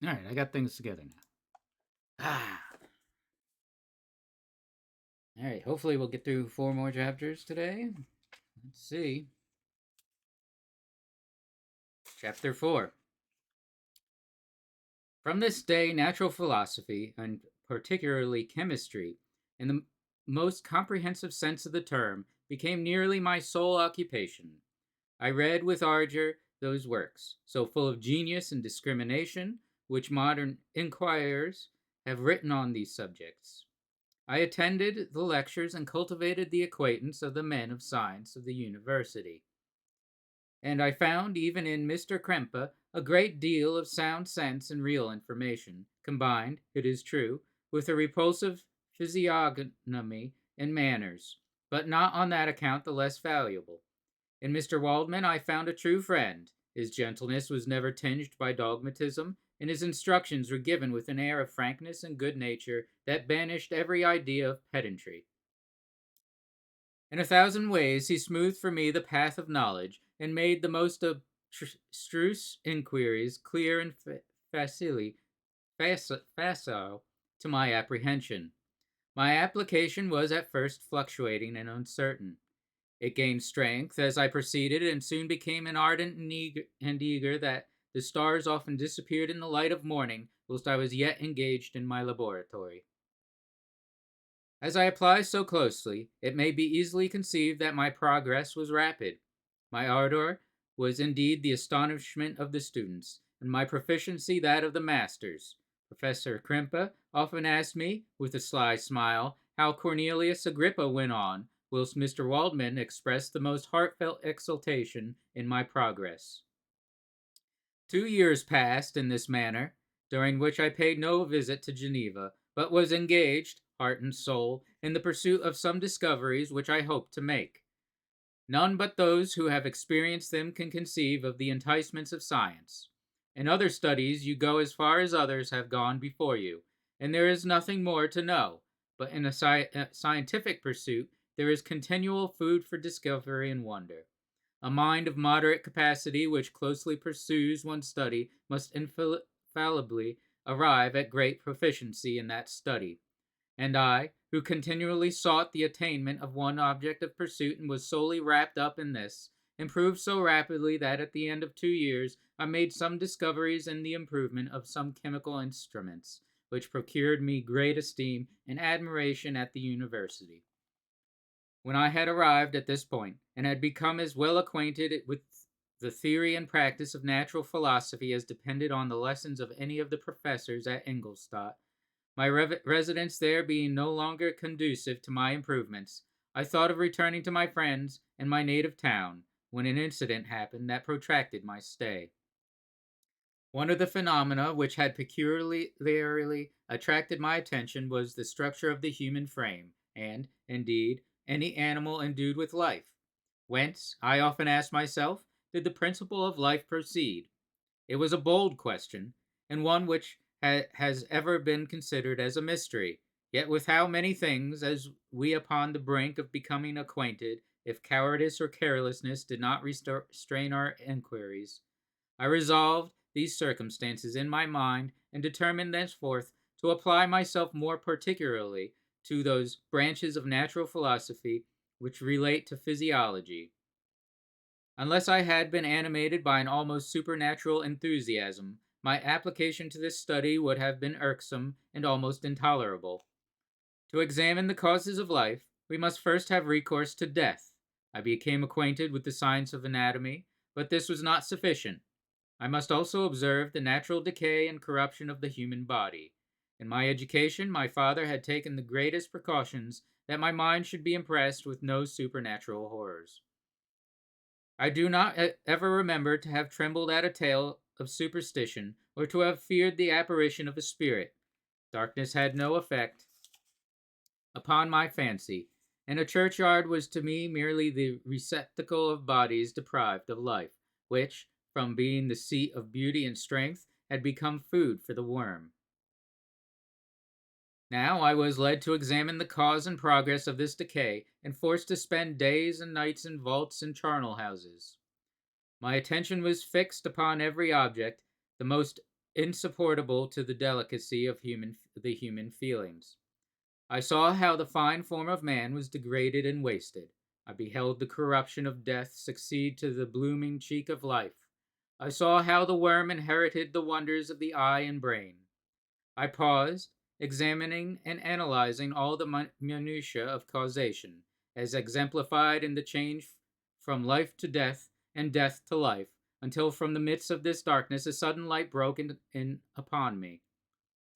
All right, I got things together now. Ah. All right, hopefully we'll get through 4 more chapters today. Let's see. Chapter 4. From this day, natural philosophy, and particularly chemistry, in the most comprehensive sense of the term, became nearly my sole occupation. I read with ardor those works, so full of genius and discrimination, which modern inquirers have written on these subjects. I attended the lectures and cultivated the acquaintance of the men of science of the university. And I found even in Mr. Krempe a great deal of sound sense and real information, combined, it is true, with a repulsive physiognomy and manners, but not on that account the less valuable. In Mr. Waldman I found a true friend. His gentleness was never tinged by dogmatism, and his instructions were given with an air of frankness and good nature that banished every idea of pedantry. In a thousand ways he smoothed for me the path of knowledge, and made the most abstruse inquiries clear and facile to my apprehension. My application was at first fluctuating and uncertain. It gained strength as I proceeded, and soon became an ardent and eager that the stars often disappeared in the light of morning whilst I was yet engaged in my laboratory. As I apply so closely, it may be easily conceived that my progress was rapid. My ardor was indeed the astonishment of the students, and my proficiency that of the masters. Professor Krempe often asked me, with a sly smile, how Cornelius Agrippa went on, whilst Mr. Waldman expressed the most heartfelt exultation in my progress. 2 years passed in this manner, during which I paid no visit to Geneva, but was engaged, heart and soul, in the pursuit of some discoveries which I hoped to make. None but those who have experienced them can conceive of the enticements of science. In other studies you go as far as others have gone before you, and there is nothing more to know, but in a scientific pursuit there is continual food for discovery and wonder. A mind of moderate capacity which closely pursues one study must infallibly arrive at great proficiency in that study. And I, who continually sought the attainment of one object of pursuit and was solely wrapped up in this, improved so rapidly that at the end of 2 years I made some discoveries in the improvement of some chemical instruments, which procured me great esteem and admiration at the university. When I had arrived at this point, and had become as well acquainted with the theory and practice of natural philosophy as depended on the lessons of any of the professors at Ingolstadt, my residence there being no longer conducive to my improvements, I thought of returning to my friends and my native town, when an incident happened that protracted my stay. One of the phenomena which had peculiarly attracted my attention was the structure of the human frame, and, indeed, any animal endued with life. Whence, I often asked myself, did the principle of life proceed? It was a bold question, and one which has ever been considered as a mystery, yet with how many things, as we upon the brink of becoming acquainted, if cowardice or carelessness did not restrain our inquiries. I resolved these circumstances in my mind, and determined thenceforth to apply myself more particularly to those branches of natural philosophy which relate to physiology. Unless I had been animated by an almost supernatural enthusiasm, my application to this study would have been irksome and almost intolerable. To examine the causes of life, we must first have recourse to death. I became acquainted with the science of anatomy, but this was not sufficient. I must also observe the natural decay and corruption of the human body. In my education, my father had taken the greatest precautions that my mind should be impressed with no supernatural horrors. I do not ever remember to have trembled at a tale of superstition, or to have feared the apparition of a spirit. Darkness had no effect upon my fancy, and a churchyard was to me merely the receptacle of bodies deprived of life, which, from being the seat of beauty and strength, had become food for the worm. Now I was led to examine the cause and progress of this decay, and forced to spend days and nights in vaults and charnel houses. My attention was fixed upon every object, the most insupportable to the delicacy of the human feelings. I saw how the fine form of man was degraded and wasted. I beheld the corruption of death succeed to the blooming cheek of life. I saw how the worm inherited the wonders of the eye and brain. I paused, examining and analyzing all the minutiae of causation, as exemplified in the change from life to death and death to life, until from the midst of this darkness a sudden light broke in upon me.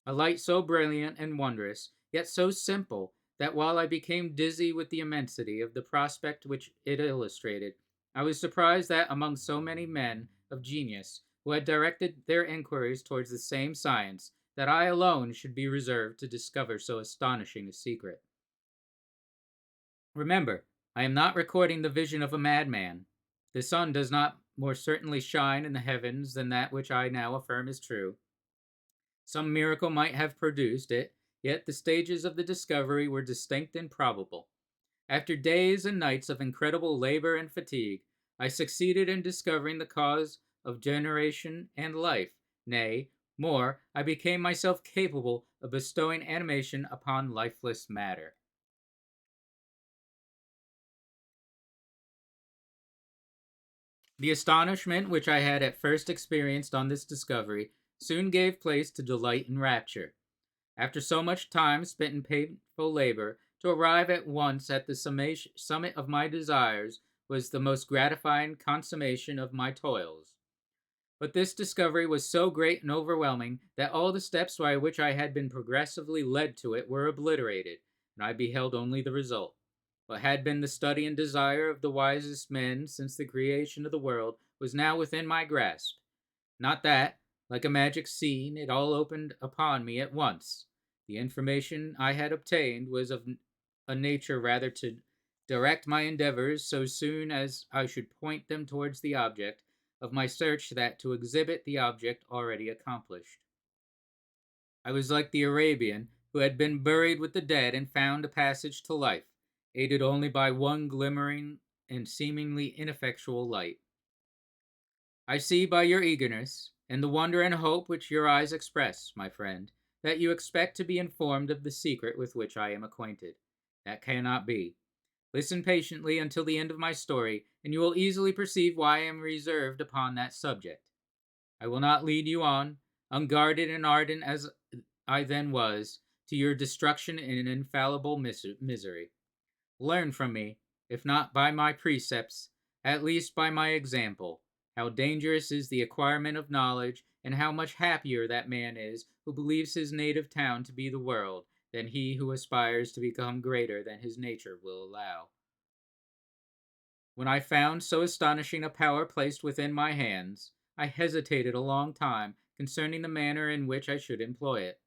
A light so brilliant and wondrous, yet so simple, that while I became dizzy with the immensity of the prospect which it illustrated, I was surprised that among so many men of genius who had directed their inquiries towards the same science, that I alone should be reserved to discover so astonishing a secret. Remember, I am not recording the vision of a madman. The sun does not more certainly shine in the heavens than that which I now affirm is true. Some miracle might have produced it, yet the stages of the discovery were distinct and probable. After days and nights of incredible labor and fatigue, I succeeded in discovering the cause of generation and life. Nay, more, I became myself capable of bestowing animation upon lifeless matter. The astonishment which I had at first experienced on this discovery soon gave place to delight and rapture. After so much time spent in painful labor, to arrive at once at the summit of my desires was the most gratifying consummation of my toils. But this discovery was so great and overwhelming that all the steps by which I had been progressively led to it were obliterated, and I beheld only the result. What had been the study and desire of the wisest men since the creation of the world was now within my grasp. Not that, like a magic scene, it all opened upon me at once. The information I had obtained was of a nature rather to direct my endeavors so soon as I should point them towards the object of my search that to exhibit the object already accomplished. I was like the Arabian who had been buried with the dead and found a passage to life, aided only by one glimmering and seemingly ineffectual light. I see by your eagerness, and the wonder and hope which your eyes express, my friend, that you expect to be informed of the secret with which I am acquainted. That cannot be. Listen patiently until the end of my story, and you will easily perceive why I am reserved upon that subject. I will not lead you on, unguarded and ardent as I then was, to your destruction and infallible misery. Learn from me, if not by my precepts, at least by my example, how dangerous is the acquirement of knowledge, and how much happier that man is who believes his native town to be the world, than he who aspires to become greater than his nature will allow. When I found so astonishing a power placed within my hands, I hesitated a long time concerning the manner in which I should employ it.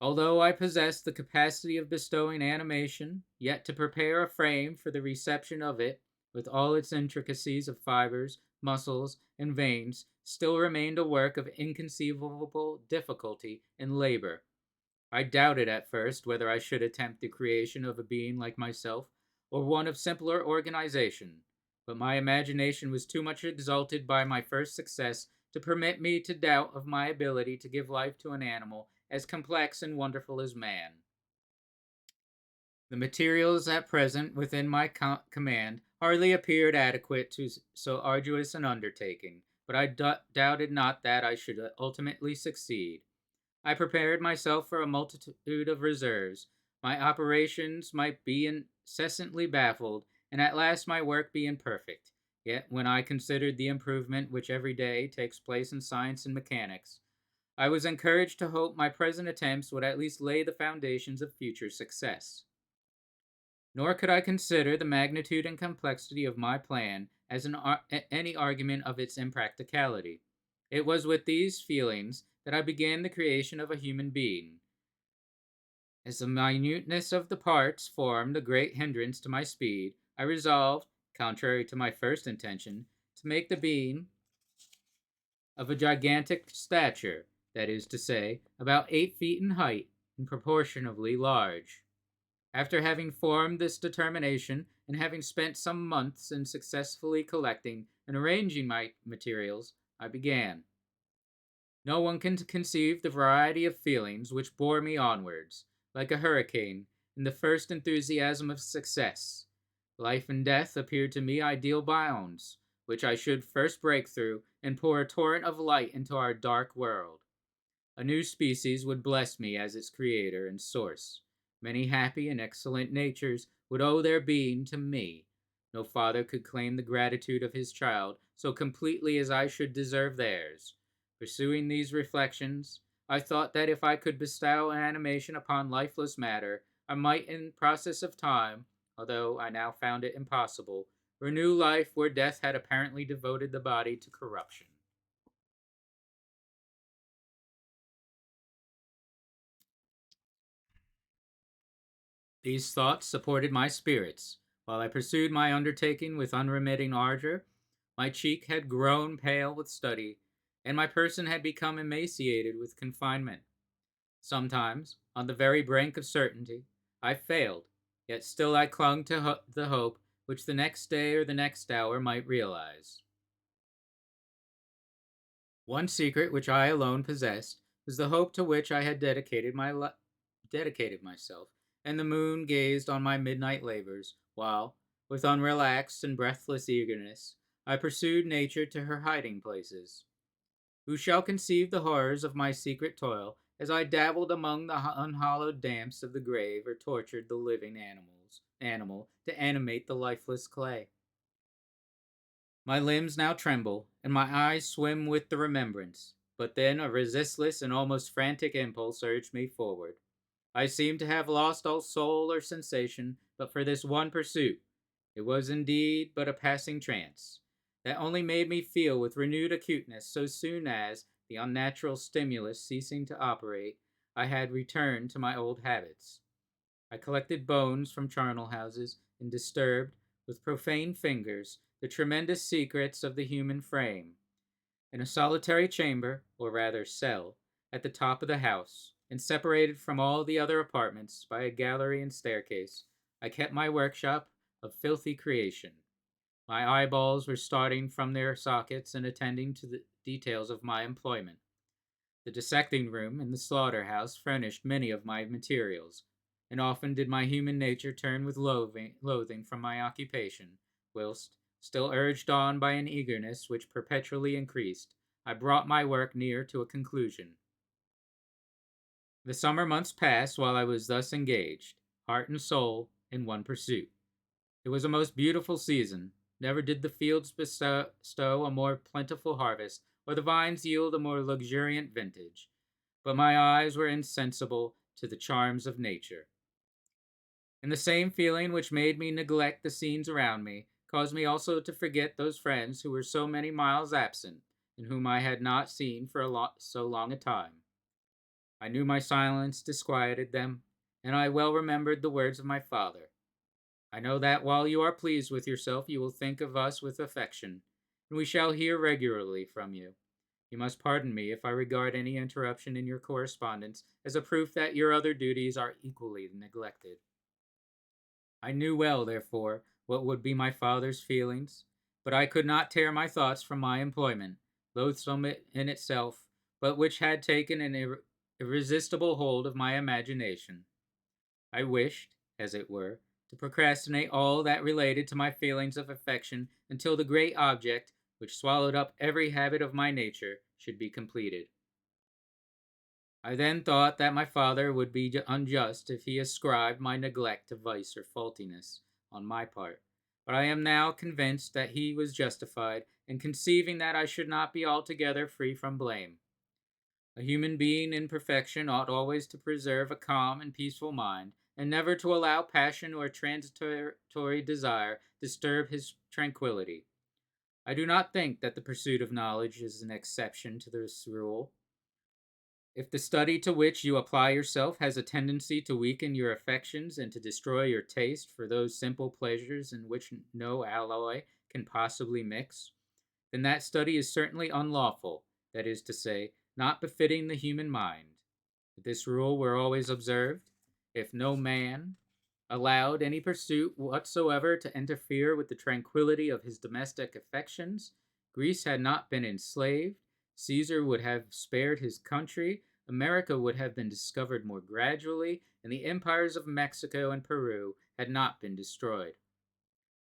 Although I possessed the capacity of bestowing animation, yet to prepare a frame for the reception of it, with all its intricacies of fibers, muscles, and veins, still remained a work of inconceivable difficulty and labor. I doubted at first whether I should attempt the creation of a being like myself, or one of simpler organization, but my imagination was too much exalted by my first success to permit me to doubt of my ability to give life to an animal as complex and wonderful as man. The materials at present within my command hardly appeared adequate to so arduous an undertaking, but I doubted not that I should ultimately succeed. I prepared myself for a multitude of reserves. My operations might be incessantly baffled, and at last my work be imperfect. Yet, when I considered the improvement which every day takes place in science and mechanics, I was encouraged to hope my present attempts would at least lay the foundations of future success. Nor could I consider the magnitude and complexity of my plan as any argument of its impracticality. It was with these feelings that I began the creation of a human being. As the minuteness of the parts formed a great hindrance to my speed, I resolved, contrary to my first intention, to make the being of a gigantic stature, that is to say, about 8 feet in height, and proportionably large. After having formed this determination, and having spent some months in successfully collecting and arranging my materials, I began. No one can conceive the variety of feelings which bore me onwards, like a hurricane, in the first enthusiasm of success. Life and death appeared to me ideal biomes, which I should first break through and pour a torrent of light into our dark world. A new species would bless me as its creator and source. Many happy and excellent natures would owe their being to me. No father could claim the gratitude of his child so completely as I should deserve theirs. Pursuing these reflections, I thought that if I could bestow animation upon lifeless matter, I might, in process of time, although I now found it impossible, renew life where death had apparently devoted the body to corruption. These thoughts supported my spirits. While I pursued my undertaking with unremitting ardor, my cheek had grown pale with study, and my person had become emaciated with confinement. Sometimes, on the very brink of certainty, I failed, yet still I clung to the hope which the next day or the next hour might realize. One secret which I alone possessed was the hope to which I had dedicated myself, and the moon gazed on my midnight labors, while, with unrelaxed and breathless eagerness, I pursued nature to her hiding places. Who shall conceive the horrors of my secret toil as I dabbled among the unhallowed damps of the grave or tortured the living animal to animate the lifeless clay? My limbs now tremble, and my eyes swim with the remembrance. But then a resistless and almost frantic impulse urged me forward. I seemed to have lost all soul or sensation but for this one pursuit. It was indeed but a passing trance, that only made me feel with renewed acuteness so soon as, the unnatural stimulus ceasing to operate, I had returned to my old habits. I collected bones from charnel houses and disturbed, with profane fingers, the tremendous secrets of the human frame. In a solitary chamber, or rather cell, at the top of the house, and separated from all the other apartments by a gallery and staircase, I kept my workshop of filthy creation. My eyeballs were starting from their sockets and attending to the details of my employment. The dissecting room and the slaughterhouse furnished many of my materials, and often did my human nature turn with loathing from my occupation, whilst, still urged on by an eagerness which perpetually increased, I brought my work near to a conclusion. The summer months passed while I was thus engaged, heart and soul, in one pursuit. It was a most beautiful season. Never did the fields bestow a more plentiful harvest, or the vines yield a more luxuriant vintage. But my eyes were insensible to the charms of nature. And the same feeling which made me neglect the scenes around me caused me also to forget those friends who were so many miles absent, and whom I had not seen for so long a time. I knew my silence disquieted them, and I well remembered the words of my father. I know that while you are pleased with yourself, you will think of us with affection, and we shall hear regularly from you. You must pardon me if I regard any interruption in your correspondence as a proof that your other duties are equally neglected. I knew well, therefore, what would be my father's feelings, but I could not tear my thoughts from my employment, loathsome in itself, but which had taken an irresistible hold of my imagination. I wished, as it were, to procrastinate all that related to my feelings of affection until the great object, which swallowed up every habit of my nature, should be completed. I then thought that my father would be unjust if he ascribed my neglect to vice or faultiness on my part, but I am now convinced that he was justified in conceiving that I should not be altogether free from blame. A human being in perfection ought always to preserve a calm and peaceful mind, and never to allow passion or transitory desire disturb his tranquillity. I do not think that the pursuit of knowledge is an exception to this rule. If the study to which you apply yourself has a tendency to weaken your affections and to destroy your taste for those simple pleasures in which no alloy can possibly mix, then that study is certainly unlawful, that is to say, not befitting the human mind. If this rule were always observed, if no man allowed any pursuit whatsoever to interfere with the tranquillity of his domestic affections, Greece had not been enslaved, Caesar would have spared his country, America would have been discovered more gradually, and the empires of Mexico and Peru had not been destroyed.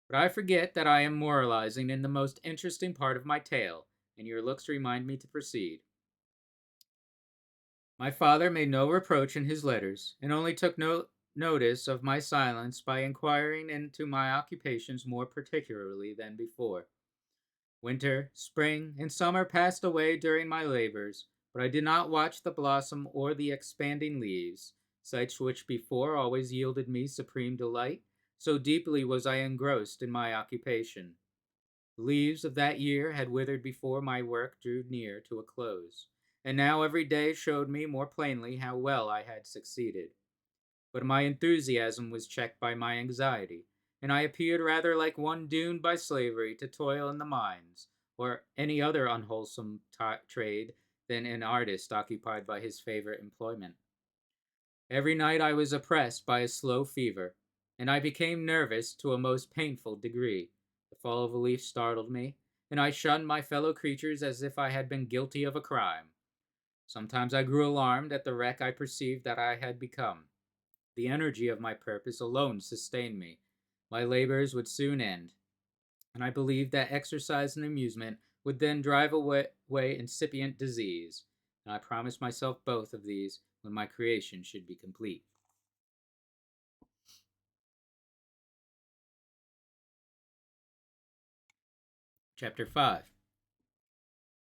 But I forget that I am moralizing in the most interesting part of my tale, and your looks remind me to proceed. My father made no reproach in his letters, and only took no notice of my silence by inquiring into my occupations more particularly than before. Winter, spring, and summer passed away during my labors, but I did not watch the blossom or the expanding leaves, sights which before always yielded me supreme delight, so deeply was I engrossed in my occupation. The leaves of that year had withered before my work drew near to a close, and now every day showed me more plainly how well I had succeeded. But my enthusiasm was checked by my anxiety, and I appeared rather like one doomed by slavery to toil in the mines, or any other unwholesome trade, than an artist occupied by his favorite employment. Every night I was oppressed by a slow fever, and I became nervous to a most painful degree. The fall of a leaf startled me, and I shunned my fellow creatures as if I had been guilty of a crime. Sometimes I grew alarmed at the wreck I perceived that I had become. The energy of my purpose alone sustained me. My labors would soon end, and I believed that exercise and amusement would then drive away incipient disease, and I promised myself both of these when my creation should be complete. Chapter 5.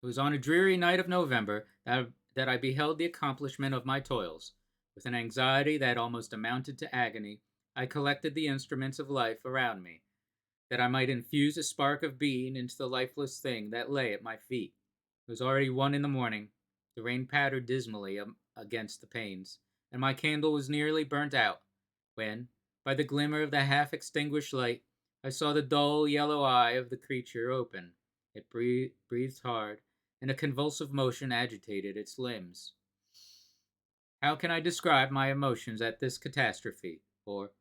It was on a dreary night of November that I beheld the accomplishment of my toils. With an anxiety that almost amounted to agony, I collected the instruments of life around me, that I might infuse a spark of being into the lifeless thing that lay at my feet. It was already 1 in the morning. The rain pattered dismally against the panes, and my candle was nearly burnt out, when, by the glimmer of the half-extinguished light, I saw the dull yellow eye of the creature open. It breathed hard, and a convulsive motion agitated its limbs. How can I describe my emotions at this catastrophe, or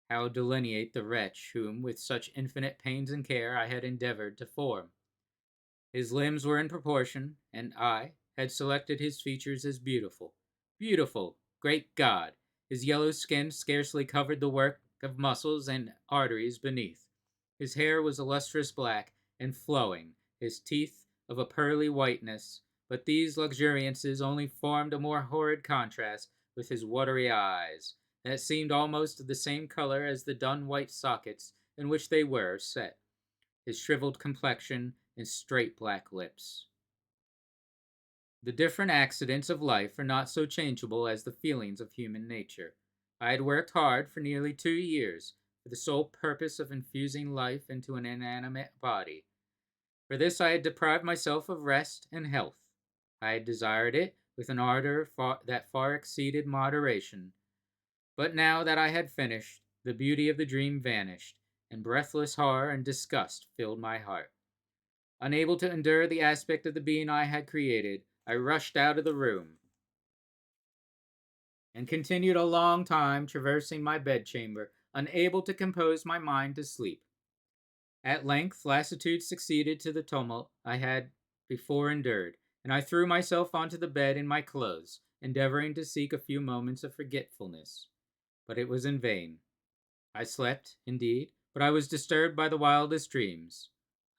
how delineate the wretch whom, with such infinite pains and care, I had endeavored to form? His limbs were in proportion, and I had selected his features as beautiful. Beautiful! Great God! His yellow skin scarcely covered the work of muscles and arteries beneath. His hair was a lustrous black and flowing, his teeth of a pearly whiteness, but these luxuriances only formed a more horrid contrast with his watery eyes, that seemed almost of the same color as the dun white sockets in which they were set, his shriveled complexion, and straight black lips. The different accidents of life are not so changeable as the feelings of human nature. I had worked hard for nearly 2 years, for the sole purpose of infusing life into an inanimate body. For this I had deprived myself of rest and health. I had desired it with an ardor that far exceeded moderation. But now that I had finished, the beauty of the dream vanished, and breathless horror and disgust filled my heart. Unable to endure the aspect of the being I had created, I rushed out of the room, and continued a long time traversing my bedchamber, unable to compose my mind to sleep. At length lassitude succeeded to the tumult I had before endured, and I threw myself onto the bed in my clothes, endeavoring to seek a few moments of forgetfulness. But it was in vain. I slept, indeed, but I was disturbed by the wildest dreams.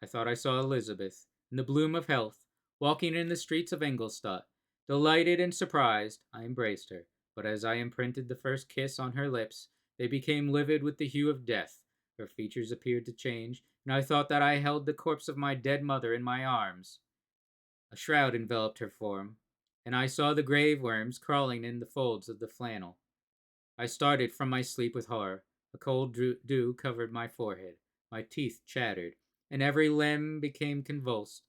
I thought I saw Elizabeth, in the bloom of health, walking in the streets of Ingolstadt. Delighted and surprised, I embraced her, but as I imprinted the first kiss on her lips, they became livid with the hue of death. Her features appeared to change, and I thought that I held the corpse of my dead mother in my arms. A shroud enveloped her form, and I saw the grave worms crawling in the folds of the flannel. I started from my sleep with horror. A cold dew covered my forehead. My teeth chattered, and every limb became convulsed.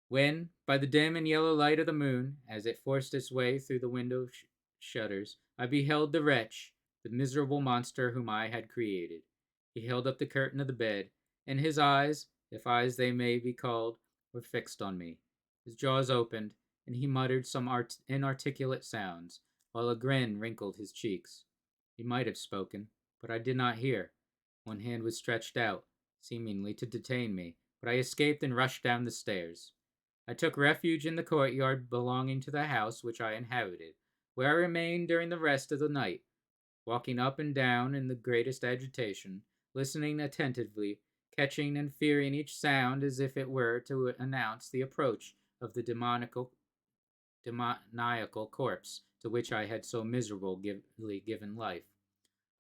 When, by the dim and yellow light of the moon, as it forced its way through the window shutters, I beheld the wretch, the miserable monster whom I had created. He held up the curtain of the bed, and his eyes, if eyes they may be called, were fixed on me. His jaws opened, and he muttered some inarticulate sounds, while a grin wrinkled his cheeks. He might have spoken, but I did not hear. One hand was stretched out, seemingly to detain me, but I escaped and rushed down the stairs. I took refuge in the courtyard belonging to the house which I inhabited, where I remained during the rest of the night, walking up and down in the greatest agitation, listening attentively, catching and fearing each sound as if it were to announce the approach of the demoniacal corpse to which I had so miserably given life.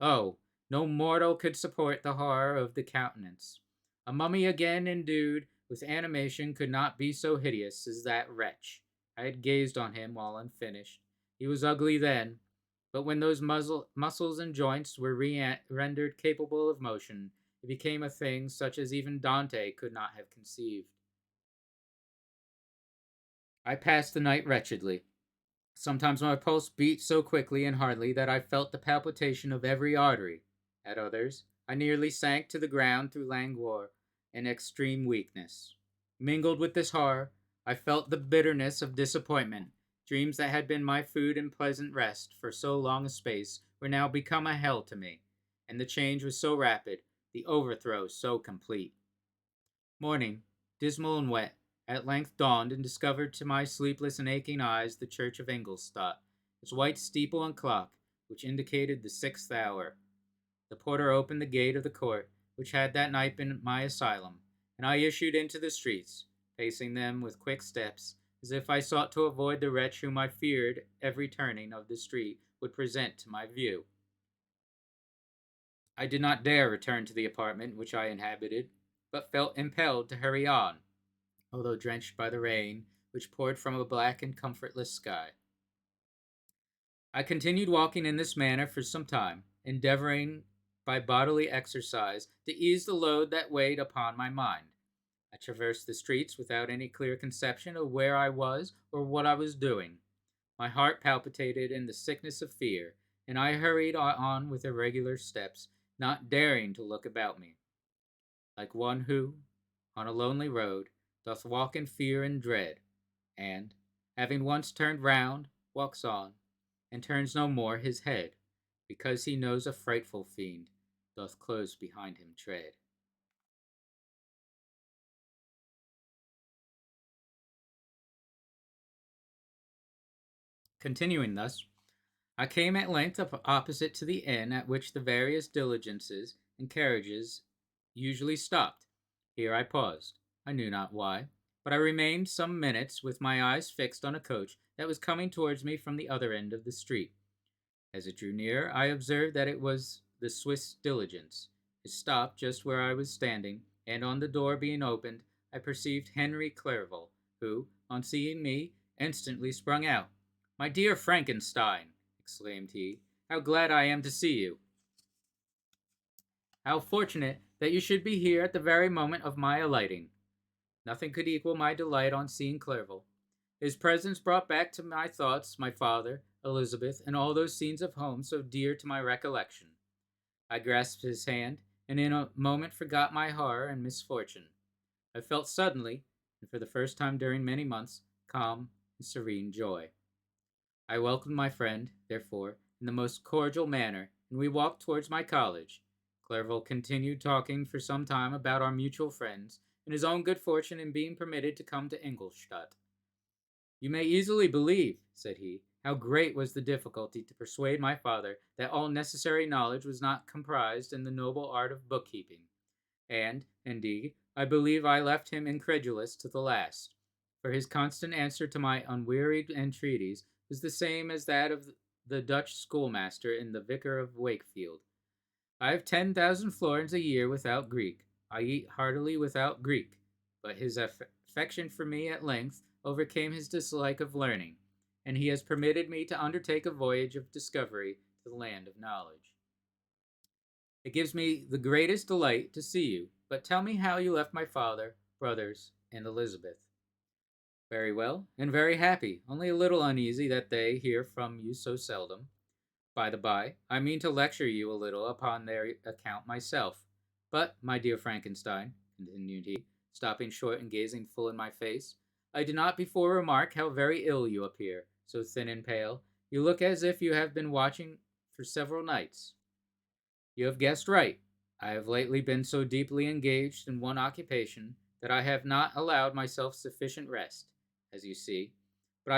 Oh, no mortal could support the horror of the countenance. A mummy again endued with animation could not be so hideous as that wretch. I had gazed on him while unfinished. He was ugly then, but when those muscles and joints were rendered capable of motion, it became a thing such as even Dante could not have conceived. I passed the night wretchedly. Sometimes my pulse beat so quickly and hardly that I felt the palpitation of every artery. At others, I nearly sank to the ground through languor and extreme weakness. Mingled with this horror, I felt the bitterness of disappointment. Dreams that had been my food and pleasant rest for so long a space were now become a hell to me, and the change was so rapid, the overthrow so complete. Morning, dismal and wet, at length dawned and discovered to my sleepless and aching eyes the church of Ingolstadt, its white steeple and clock, which indicated the 6th hour. The porter opened the gate of the court, which had that night been my asylum, and I issued into the streets, pacing them with quick steps, as if I sought to avoid the wretch whom I feared every turning of the street would present to my view. I did not dare return to the apartment which I inhabited, but felt impelled to hurry on, although drenched by the rain which poured from a black and comfortless sky. I continued walking in this manner for some time, endeavoring by bodily exercise to ease the load that weighed upon my mind. I traversed the streets without any clear conception of where I was or what I was doing. My heart palpitated in the sickness of fear, and I hurried on with irregular steps, not daring to look about me, like one who, on a lonely road, doth walk in fear and dread, and, having once turned round, walks on, and turns no more his head, because he knows a frightful fiend doth close behind him tread. Continuing thus, I came at length up opposite to the inn at which the various diligences and carriages usually stopped. Here I paused. I knew not why, but I remained some minutes with my eyes fixed on a coach that was coming towards me from the other end of the street. As it drew near, I observed that it was the Swiss diligence. It stopped just where I was standing, and on the door being opened, I perceived Henry Clerval, who, on seeing me, instantly sprung out. "My dear Frankenstein," exclaimed he, "how glad I am to see you! How fortunate that you should be here at the very moment of my alighting!" Nothing could equal my delight on seeing Clerval. His presence brought back to my thoughts my father, Elizabeth, and all those scenes of home so dear to my recollection. I grasped his hand, and in a moment forgot my horror and misfortune. I felt suddenly, and for the first time during many months, calm and serene joy. I welcomed my friend, therefore, in the most cordial manner, and we walked towards my college. Clerval continued talking for some time about our mutual friends, and his own good fortune in being permitted to come to Ingolstadt. "You may easily believe," said he, "how great was the difficulty to persuade my father that all necessary knowledge was not comprised in the noble art of bookkeeping, and, indeed, I believe I left him incredulous to the last, for his constant answer to my unwearied entreaties was the same as that of the Dutch schoolmaster in the Vicar of Wakefield. I have 10,000 florins a year without Greek. I eat heartily without Greek. But his affection for me at length overcame his dislike of learning, and he has permitted me to undertake a voyage of discovery to the land of knowledge. It gives me the greatest delight to see you, but tell me how you left my father, brothers, and Elizabeth." "Very well, and very happy, only a little uneasy that they hear from you so seldom. By the by, I mean to lecture you a little upon their account myself. But, my dear Frankenstein," continued he, stopping short and gazing full in my face, "I did not before remark how very ill you appear, so thin and pale. You look as if you have been watching for several nights." "You have guessed right. I have lately been so deeply engaged in one occupation that I have not allowed myself sufficient rest. as you see. But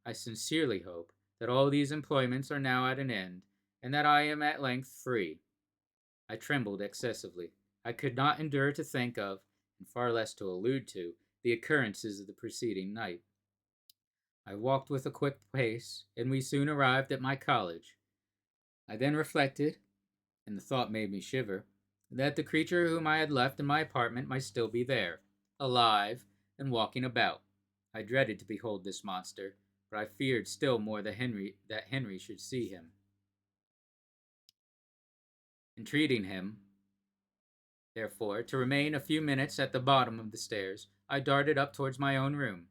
I sincerely hope, that all these employments are now at an end, and that I am at length free. I trembled excessively. I could not endure to think of, and far less to allude to, the occurrences of the preceding night. I walked with a quick pace, and we soon arrived at my college. I then reflected, and the thought made me shiver, that the creature whom I had left in my apartment might still be there, alive, and walking about. I dreaded to behold this monster, but I feared still more that Henry should see him. Entreating him, therefore, to remain a few minutes at the bottom of the stairs, I darted up towards my own room.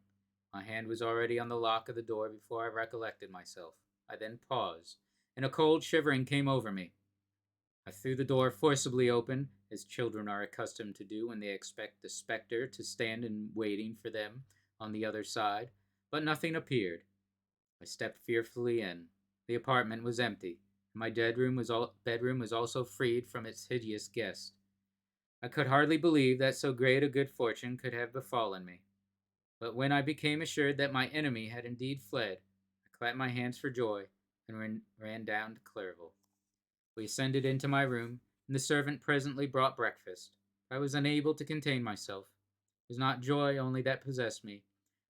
My hand was already on the lock of the door before I recollected myself. I then paused, and a cold shivering came over me. I threw the door forcibly open, as children are accustomed to do when they expect the spectre to stand in waiting for them on the other side, but nothing appeared. I stepped fearfully in. The apartment was empty, and my bedroom was also freed from its hideous guest. I could hardly believe that so great a good fortune could have befallen me. But when I became assured that my enemy had indeed fled, I clapped my hands for joy, and ran down to Clerval. We ascended into my room, and the servant presently brought breakfast. I was unable to contain myself. It was not joy only that possessed me.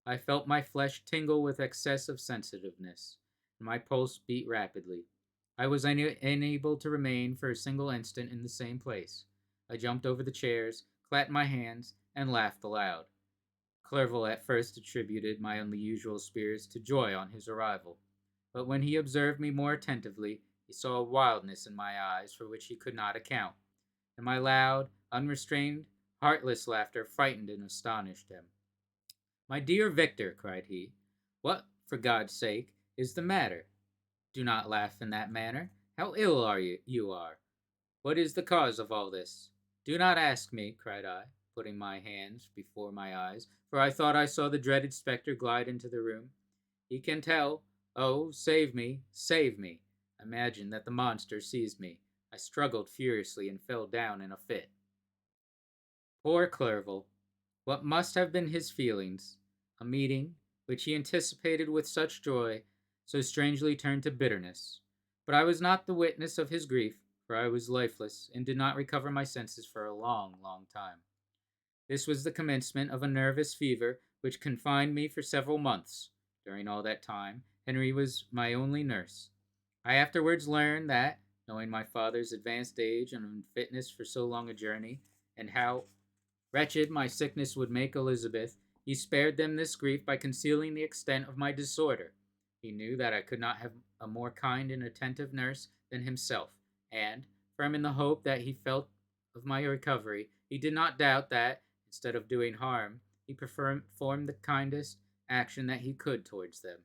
I felt my flesh tingle with excess of sensitiveness, and my pulse beat rapidly. I was unable to remain for a single instant in the same place. I jumped over the chairs, clapped my hands, and laughed aloud. Clerval at first attributed my unusual spirits to joy on his arrival, but when he observed me more attentively, he saw a wildness in my eyes for which he could not account, and my loud, unrestrained, heartless laughter frightened and astonished him. "My dear Victor," cried he, "what, for God's sake, is the matter? Do not laugh in that manner. How ill you are! What is the cause of all this?" "Do not ask me," cried I, putting my hands before my eyes, for I thought I saw the dreaded spectre glide into the room. "He can tell. Oh, save me, save me!" I imagined that the monster seized me. I struggled furiously and fell down in a fit. Poor Clerval! What must have been his feelings? A meeting, which he anticipated with such joy, so strangely turned to bitterness. But I was not the witness of his grief, for I was lifeless, and did not recover my senses for a long, long time. This was the commencement of a nervous fever which confined me for several months. During all that time, Henry was my only nurse. I afterwards learned that, knowing my father's advanced age and unfitness for so long a journey, and how wretched my sickness would make Elizabeth, he spared them this grief by concealing the extent of my disorder. He knew that I could not have a more kind and attentive nurse than himself, and, firm in the hope that he felt of my recovery, he did not doubt that, instead of doing harm, he performed the kindest action that he could towards them.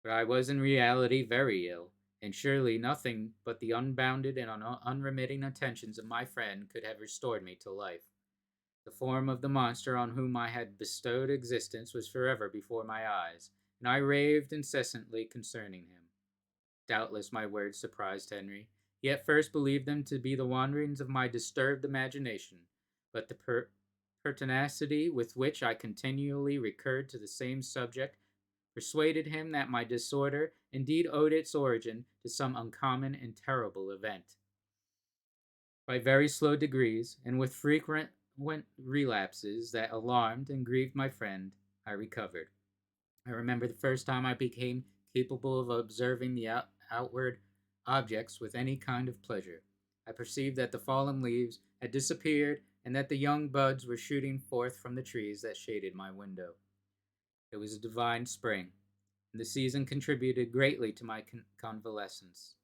But I was in reality very ill, and surely nothing but the unbounded and unremitting attentions of my friend could have restored me to life. The form of the monster on whom I had bestowed existence was forever before my eyes, and I raved incessantly concerning him. Doubtless my words surprised Henry. He at first believed them to be the wanderings of my disturbed imagination, but the pertinacity with which I continually recurred to the same subject persuaded him that my disorder indeed owed its origin to some uncommon and terrible event. By very slow degrees, and with frequent relapses that alarmed and grieved my friend, I recovered. I remember the first time I became capable of observing the outward objects with any kind of pleasure. I perceived that the fallen leaves had disappeared and that the young buds were shooting forth from the trees that shaded my window. It was a divine spring, and the season contributed greatly to my convalescence.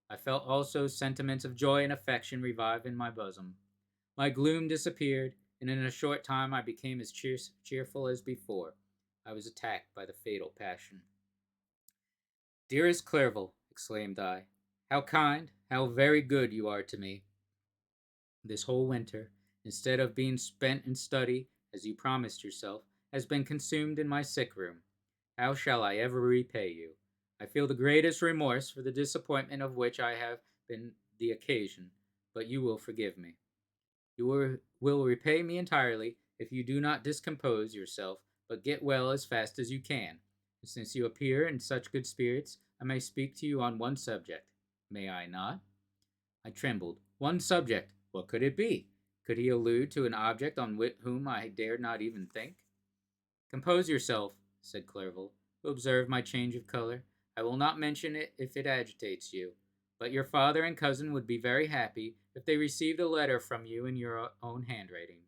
I felt also sentiments of joy and affection revive in my bosom. My gloom disappeared, and in a short time I became as cheerful as before. I was attacked by the fatal passion. "Dearest Clerval," exclaimed I, "how kind, how very good you are to me! This whole winter, instead of being spent in study, as you promised yourself, has been consumed in my sick room. How shall I ever repay you? I feel the greatest remorse for the disappointment of which I have been the occasion, but you will forgive me. You will repay me entirely if you do not discompose yourself but get well as fast as you can. Since you appear in such good spirits, I may speak to you on one subject. May I not? I trembled. One subject. What could it be? Could he allude to an object on whom I dared not even think? Compose yourself, said Clerval, who observed my change of color. I will not mention it if it agitates you, but your father and cousin would be very happy if they received a letter from you in your own handwriting.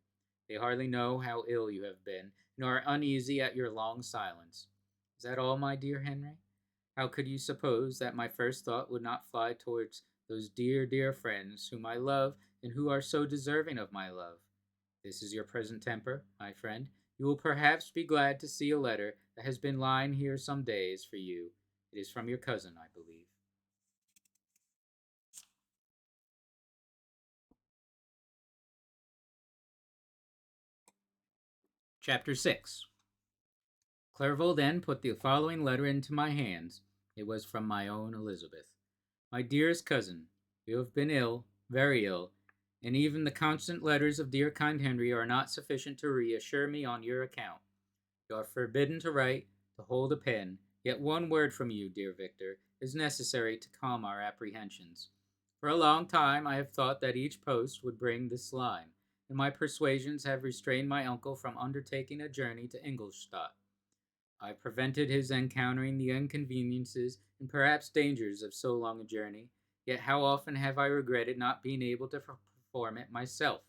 They hardly know how ill you have been, and are uneasy at your long silence. Is that all, my dear Henry? How could you suppose that my first thought would not fly towards those dear, dear friends whom I love and who are so deserving of my love? This is your present temper, my friend. You will perhaps be glad to see a letter that has been lying here some days for you. It is from your cousin, I believe. Chapter 6. Clerval then put the following letter into my hands. It was from my own Elizabeth. My dearest cousin, you have been ill, very ill, and even the constant letters of dear kind Henry are not sufficient to reassure me on your account. You are forbidden to write, to hold a pen, yet one word from you, dear Victor, is necessary to calm our apprehensions. For a long time I have thought that each post would bring this line, and my persuasions have restrained my uncle from undertaking a journey to Ingolstadt. I prevented his encountering the inconveniences and perhaps dangers of so long a journey, yet how often have I regretted not being able to perform it myself.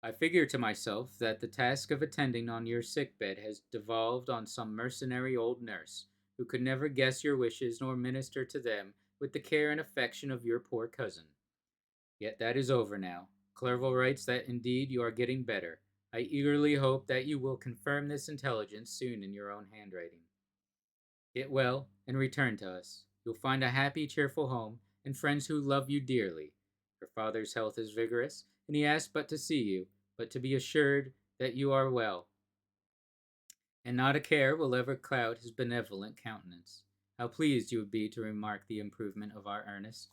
I figure to myself that the task of attending on your sick bed has devolved on some mercenary old nurse, who could never guess your wishes nor minister to them with the care and affection of your poor cousin. Yet that is over now. Clerval writes that indeed you are getting better. I eagerly hope that you will confirm this intelligence soon in your own handwriting. Get well and return to us. You'll find a happy, cheerful home and friends who love you dearly. Your father's health is vigorous, and he asks but to see you, but to be assured that you are well, and not a care will ever cloud his benevolent countenance. How pleased you would be to remark the improvement of our Ernest.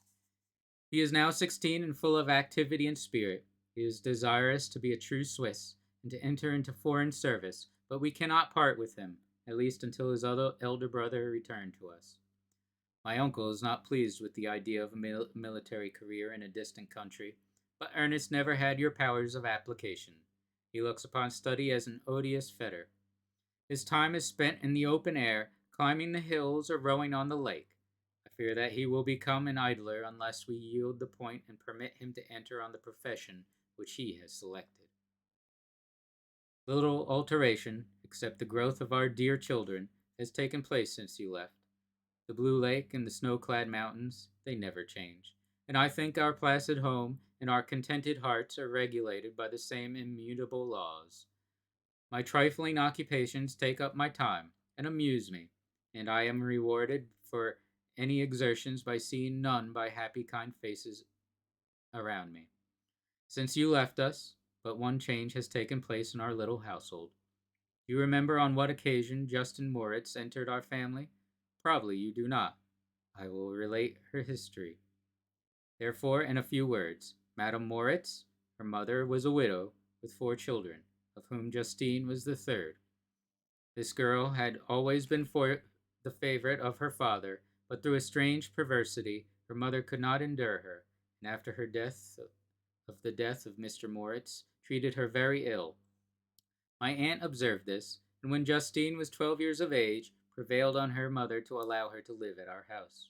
He is now 16 and full of activity and spirit. He is desirous to be a true Swiss and to enter into foreign service, but we cannot part with him, at least until his other elder brother return to us. My uncle is not pleased with the idea of a military career in a distant country, but Ernest never had your powers of application. He looks upon study as an odious fetter. His time is spent in the open air, climbing the hills or rowing on the lake. I fear that he will become an idler unless we yield the point and permit him to enter on the profession which he has selected. Little alteration, except the growth of our dear children, has taken place since you left. The blue lake and the snow-clad mountains, they never change, and I think our placid home and our contented hearts are regulated by the same immutable laws. My trifling occupations take up my time and amuse me, and I am rewarded for any exertions by seeing none by happy kind faces around me. Since you left us, but one change has taken place in our little household. Do you remember on what occasion Justin Moritz entered our family? Probably you do not. I will relate her history. Therefore, in a few words, Madame Moritz, her mother, was a widow with 4 children, of whom Justine was the third. This girl had always been the favorite of her father, but through a strange perversity, her mother could not endure her, and after her death of the death of Mr. Moritz, treated her very ill. My aunt observed this, and when Justine was 12 years of age, prevailed on her mother to allow her to live at our house.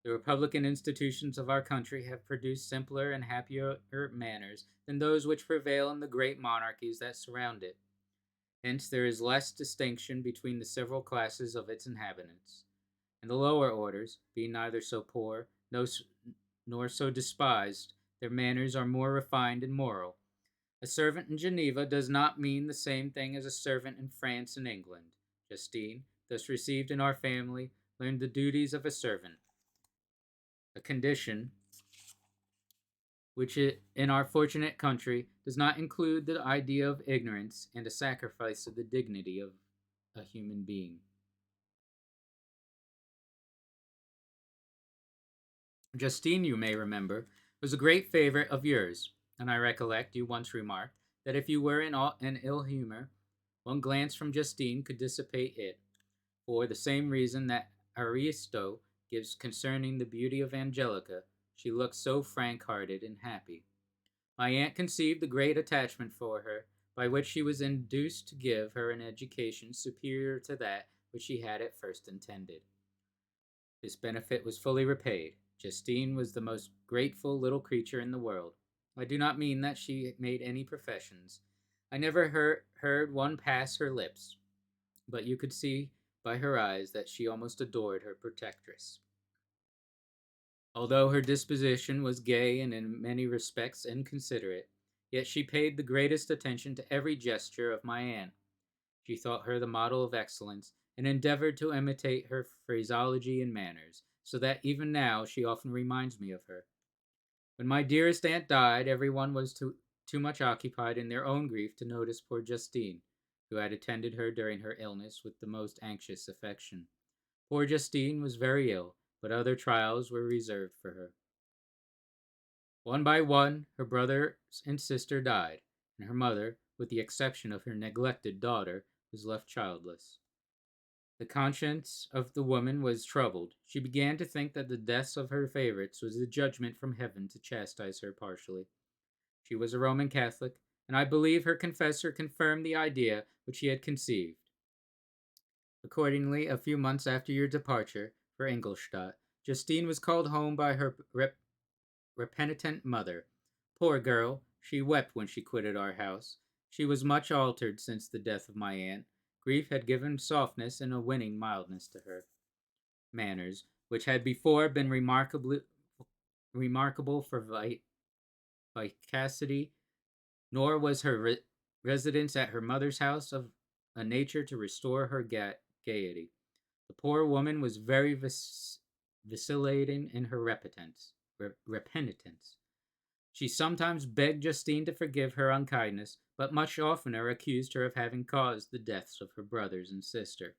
The republican institutions of our country have produced simpler and happier manners than those which prevail in the great monarchies that surround it. Hence there is less distinction between the several classes of its inhabitants. And the lower orders, being neither so poor nor so despised, their manners are more refined and moral. A servant in Geneva does not mean the same thing as a servant in France and England. Justine, thus received in our family, learned the duties of a servant, a condition which in our fortunate country does not include the idea of ignorance and a sacrifice of the dignity of a human being. Justine, you may remember, was a great favorite of yours, and I recollect you once remarked that if you were in ill humor, One glance from Justine could dissipate it, for the same reason that Aristo gives concerning the beauty of Angelica. She looked so frank-hearted and happy. My aunt conceived a great attachment for her, by which she was induced to give her an education superior to that which she had at first intended. This benefit was fully repaid. Justine was the most grateful little creature in the world. I do not mean that she made any professions. I never heard one pass her lips, but you could see by her eyes that she almost adored her protectress. Although her disposition was gay and in many respects inconsiderate, yet she paid the greatest attention to every gesture of my aunt. She thought her the model of excellence, and endeavored to imitate her phraseology and manners, so that even now she often reminds me of her. When my dearest aunt died, everyone was too much occupied in their own grief to notice poor Justine, who had attended her during her illness with the most anxious affection. Poor Justine was very ill, but other trials were reserved for her. One by one, her brothers and sister died, and her mother, with the exception of her neglected daughter, was left childless. The conscience of the woman was troubled. She began to think that the deaths of her favorites was a judgment from heaven to chastise her partially. She was a Roman Catholic, and I believe her confessor confirmed the idea which he had conceived. Accordingly, a few months after your departure for Ingolstadt, Justine was called home by her repenitent mother. Poor girl, she wept when she quitted our house. She was much altered since the death of my aunt. Grief had given softness and a winning mildness to her manners, which had before been remarkable for vivacity, nor was her residence at her mother's house of a nature to restore her gaiety. The poor woman was very vacillating in her repentance. She sometimes begged Justine to forgive her unkindness, but much oftener accused her of having caused the deaths of her brothers and sister.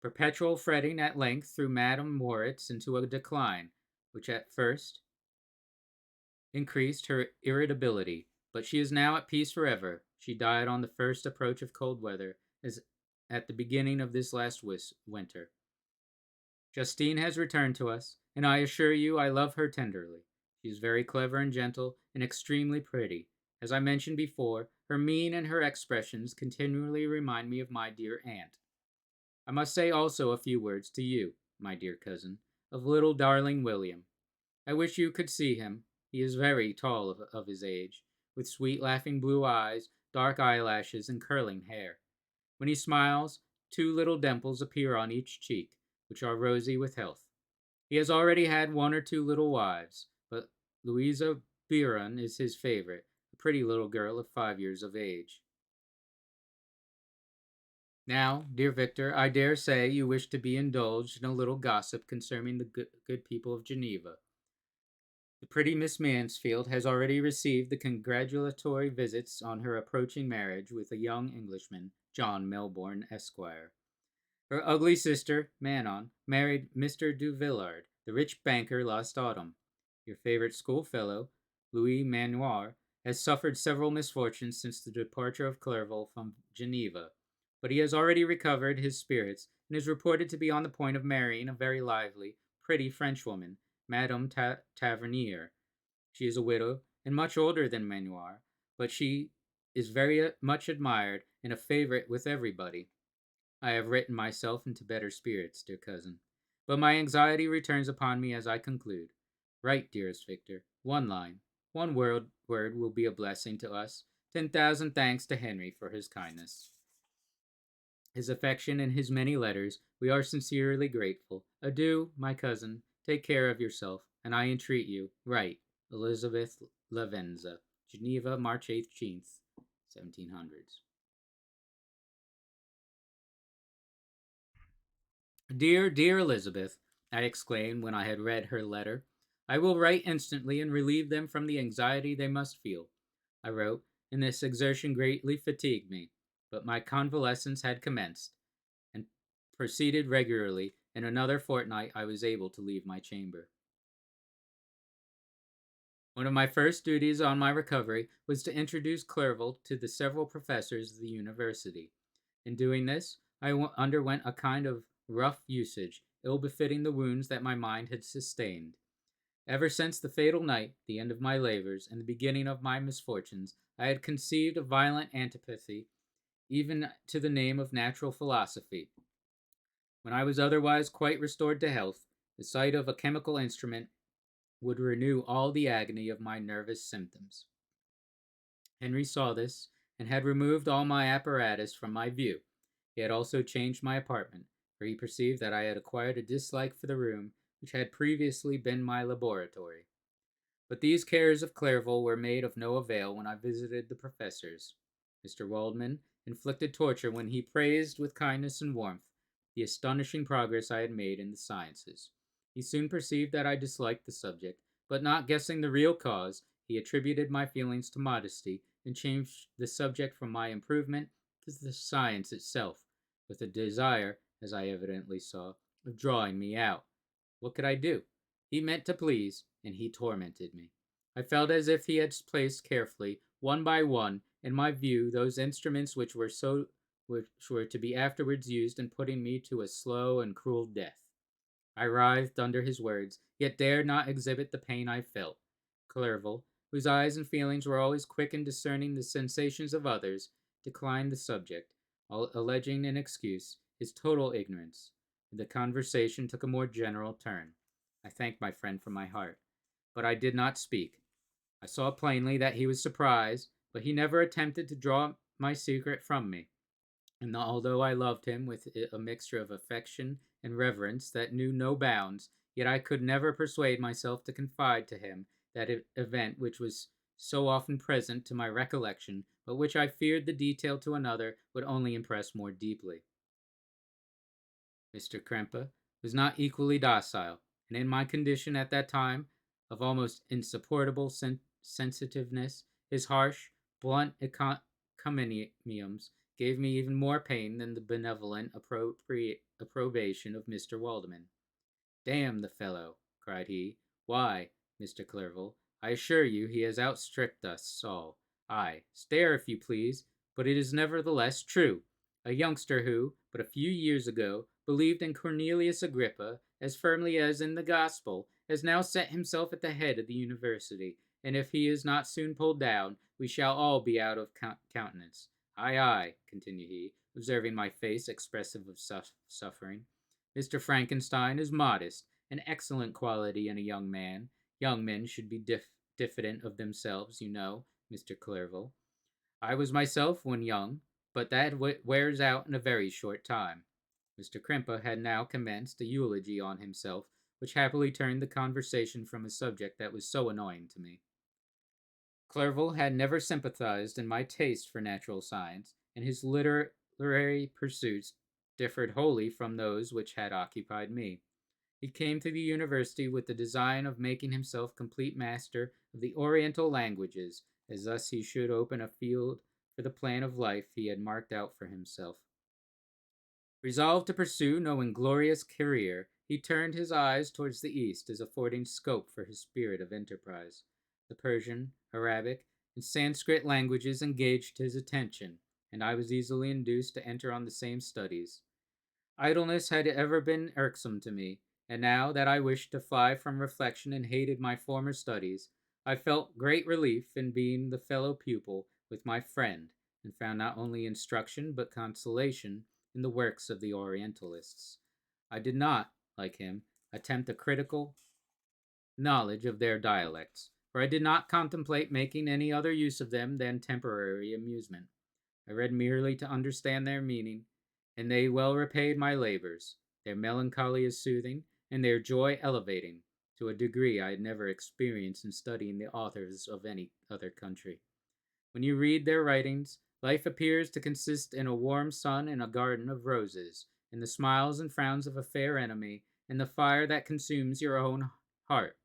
Perpetual fretting at length threw Madame Moritz into a decline, which at first increased her irritability, but she is now at peace forever. She died on the first approach of cold weather, as at the beginning of this last winter. Justine has returned to us, and I assure you I love her tenderly. She is very clever and gentle, and extremely pretty. As I mentioned before, her mien and her expressions continually remind me of my dear aunt. I must say also a few words to you, my dear cousin, of little darling William. I wish you could see him. He is very tall of his age, with sweet laughing blue eyes, dark eyelashes, and curling hair. When he smiles, two little dimples appear on each cheek, which are rosy with health. He has already had one or two little wives, but Louisa Biron is his favorite, a pretty little girl of 5 years of age. Now, dear Victor, I dare say you wish to be indulged in a little gossip concerning the good people of Geneva. The pretty Miss Mansfield has already received the congratulatory visits on her approaching marriage with a young Englishman, John Melbourne, Esquire. Her ugly sister, Manon, married Mr. Du Villard, the rich banker, last autumn. Your favorite schoolfellow, Louis Manoir, has suffered several misfortunes since the departure of Clerval from Geneva, but he has already recovered his spirits, and is reported to be on the point of marrying a very lively, pretty Frenchwoman, Madame Tavernier. She is a widow, and much older than Manoir, but she is very much admired, and a favorite with everybody. I have written myself into better spirits, dear cousin, but my anxiety returns upon me as I conclude. Write, dearest Victor, one line, one word will be a blessing to us. 10,000 thanks to Henry for his kindness, his affection, and his many letters. We are sincerely grateful. Adieu, my cousin. Take care of yourself, and I entreat you, write. Elizabeth Lavenza, Geneva, March 18th, 1700s. Dear, dear Elizabeth, I exclaimed when I had read her letter, I will write instantly and relieve them from the anxiety they must feel. I wrote, and this exertion greatly fatigued me, but my convalescence had commenced, and proceeded regularly. In another fortnight I was able to leave my chamber. One of my first duties on my recovery was to introduce Clerval to the several professors of the university. In doing this, I underwent a kind of rough usage, ill befitting the wounds that my mind had sustained. Ever since the fatal night, the end of my labors, and the beginning of my misfortunes, I had conceived a violent antipathy even to the name of natural philosophy. When I was otherwise quite restored to health, the sight of a chemical instrument would renew all the agony of my nervous symptoms. Henry saw this, and had removed all my apparatus from my view. He had also changed my apartment, for he perceived that I had acquired a dislike for the room which had previously been my laboratory. But these cares of Clerval were made of no avail when I visited the professors. Mr. Waldman inflicted torture when he praised with kindness and warmth the astonishing progress I had made in the sciences. He soon perceived that I disliked the subject, but not guessing the real cause, he attributed my feelings to modesty and changed the subject from my improvement to the science itself, with a desire, as I evidently saw, of drawing me out. What could I do? He meant to please, and he tormented me. I felt as if he had placed carefully, one by one, in my view those instruments which were to be afterwards used in putting me to a slow and cruel death. I writhed under his words, yet dared not exhibit the pain I felt. Clerval, whose eyes and feelings were always quick in discerning the sensations of others, declined the subject, alleging in excuse his total ignorance. The conversation took a more general turn. I thanked my friend from my heart, but I did not speak. I saw plainly that he was surprised, but he never attempted to draw my secret from me. And although I loved him with a mixture of affection and reverence that knew no bounds, yet I could never persuade myself to confide to him that event which was so often present to my recollection, but which I feared the detail to another would only impress more deeply. Mr. Krempe was not equally docile, and in my condition at that time of almost insupportable sensitiveness, his harsh, blunt encomiums gave me even more pain than the benevolent approbation of Mr. Waldman. "Damn the fellow!" cried he. "Why, Mr. Clerval, I assure you he has outstripped us all. Ay, stare if you please, but it is nevertheless true. A youngster who, but a few years ago, believed in Cornelius Agrippa as firmly as in the gospel, has now set himself at the head of the university, and if he is not soon pulled down, we shall all be out of countenance. Ay, ay," continued he, observing my face expressive of suffering. "Mr. Frankenstein is modest, an excellent quality in a young man. Young men should be diffident of themselves, you know, Mr. Clerval. I was myself when young, but that wears out in a very short time." Mr. Crimpa had now commenced a eulogy on himself, which happily turned the conversation from a subject that was so annoying to me. Clerval had never sympathized in my taste for natural science, and his literary pursuits differed wholly from those which had occupied me. He came to the university with the design of making himself complete master of the Oriental languages, as thus he should open a field for the plan of life he had marked out for himself. Resolved to pursue no inglorious career, he turned his eyes towards the east as affording scope for his spirit of enterprise. The Persian, Arabic, and Sanskrit languages engaged his attention, and I was easily induced to enter on the same studies. Idleness had ever been irksome to me, and now that I wished to fly from reflection and hated my former studies, I felt great relief in being the fellow pupil with my friend, and found not only instruction but consolation in the works of the Orientalists. I did not, like him, attempt a critical knowledge of their dialects, for I did not contemplate making any other use of them than temporary amusement. I read merely to understand their meaning, and they well repaid my labors. Their melancholy is soothing, and their joy elevating, to a degree I had never experienced in studying the authors of any other country. When you read their writings, life appears to consist in a warm sun and a garden of roses, in the smiles and frowns of a fair enemy, and the fire that consumes your own heart.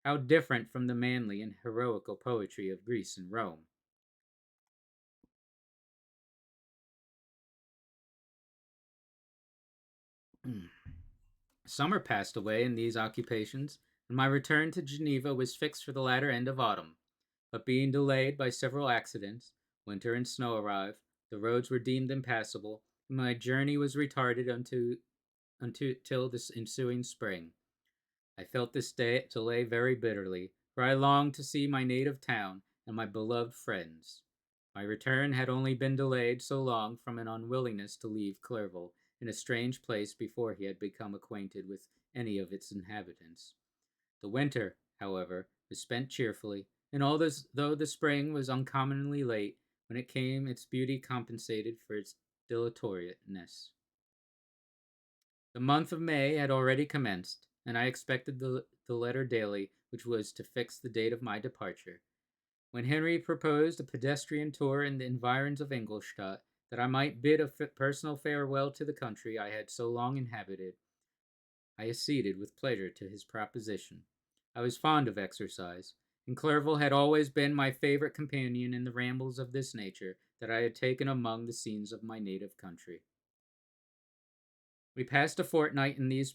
How different from the manly and heroical poetry of Greece and Rome! Summer passed away in these occupations, and my return to Geneva was fixed for the latter end of autumn. But being delayed by several accidents, winter and snow arrived, the roads were deemed impassable, My journey was retarded until till this ensuing spring. I felt this delay very bitterly, for I longed to see my native town and my beloved friends. My return had only been delayed so long from an unwillingness to leave Clerval in a strange place before he had become acquainted with any of its inhabitants. The winter, however, was spent cheerfully, and though the spring was uncommonly late, when it came its beauty compensated for its dilatoriness. The month of May had already commenced, and I expected the letter daily which was to fix the date of my departure. When Henry proposed a pedestrian tour in the environs of Ingolstadt, that I might bid a personal farewell to the country I had so long inhabited, I acceded with pleasure to his proposition. I was fond of exercise, and Clerval had always been my favorite companion in the rambles of this nature that I had taken among the scenes of my native country. We passed a fortnight in these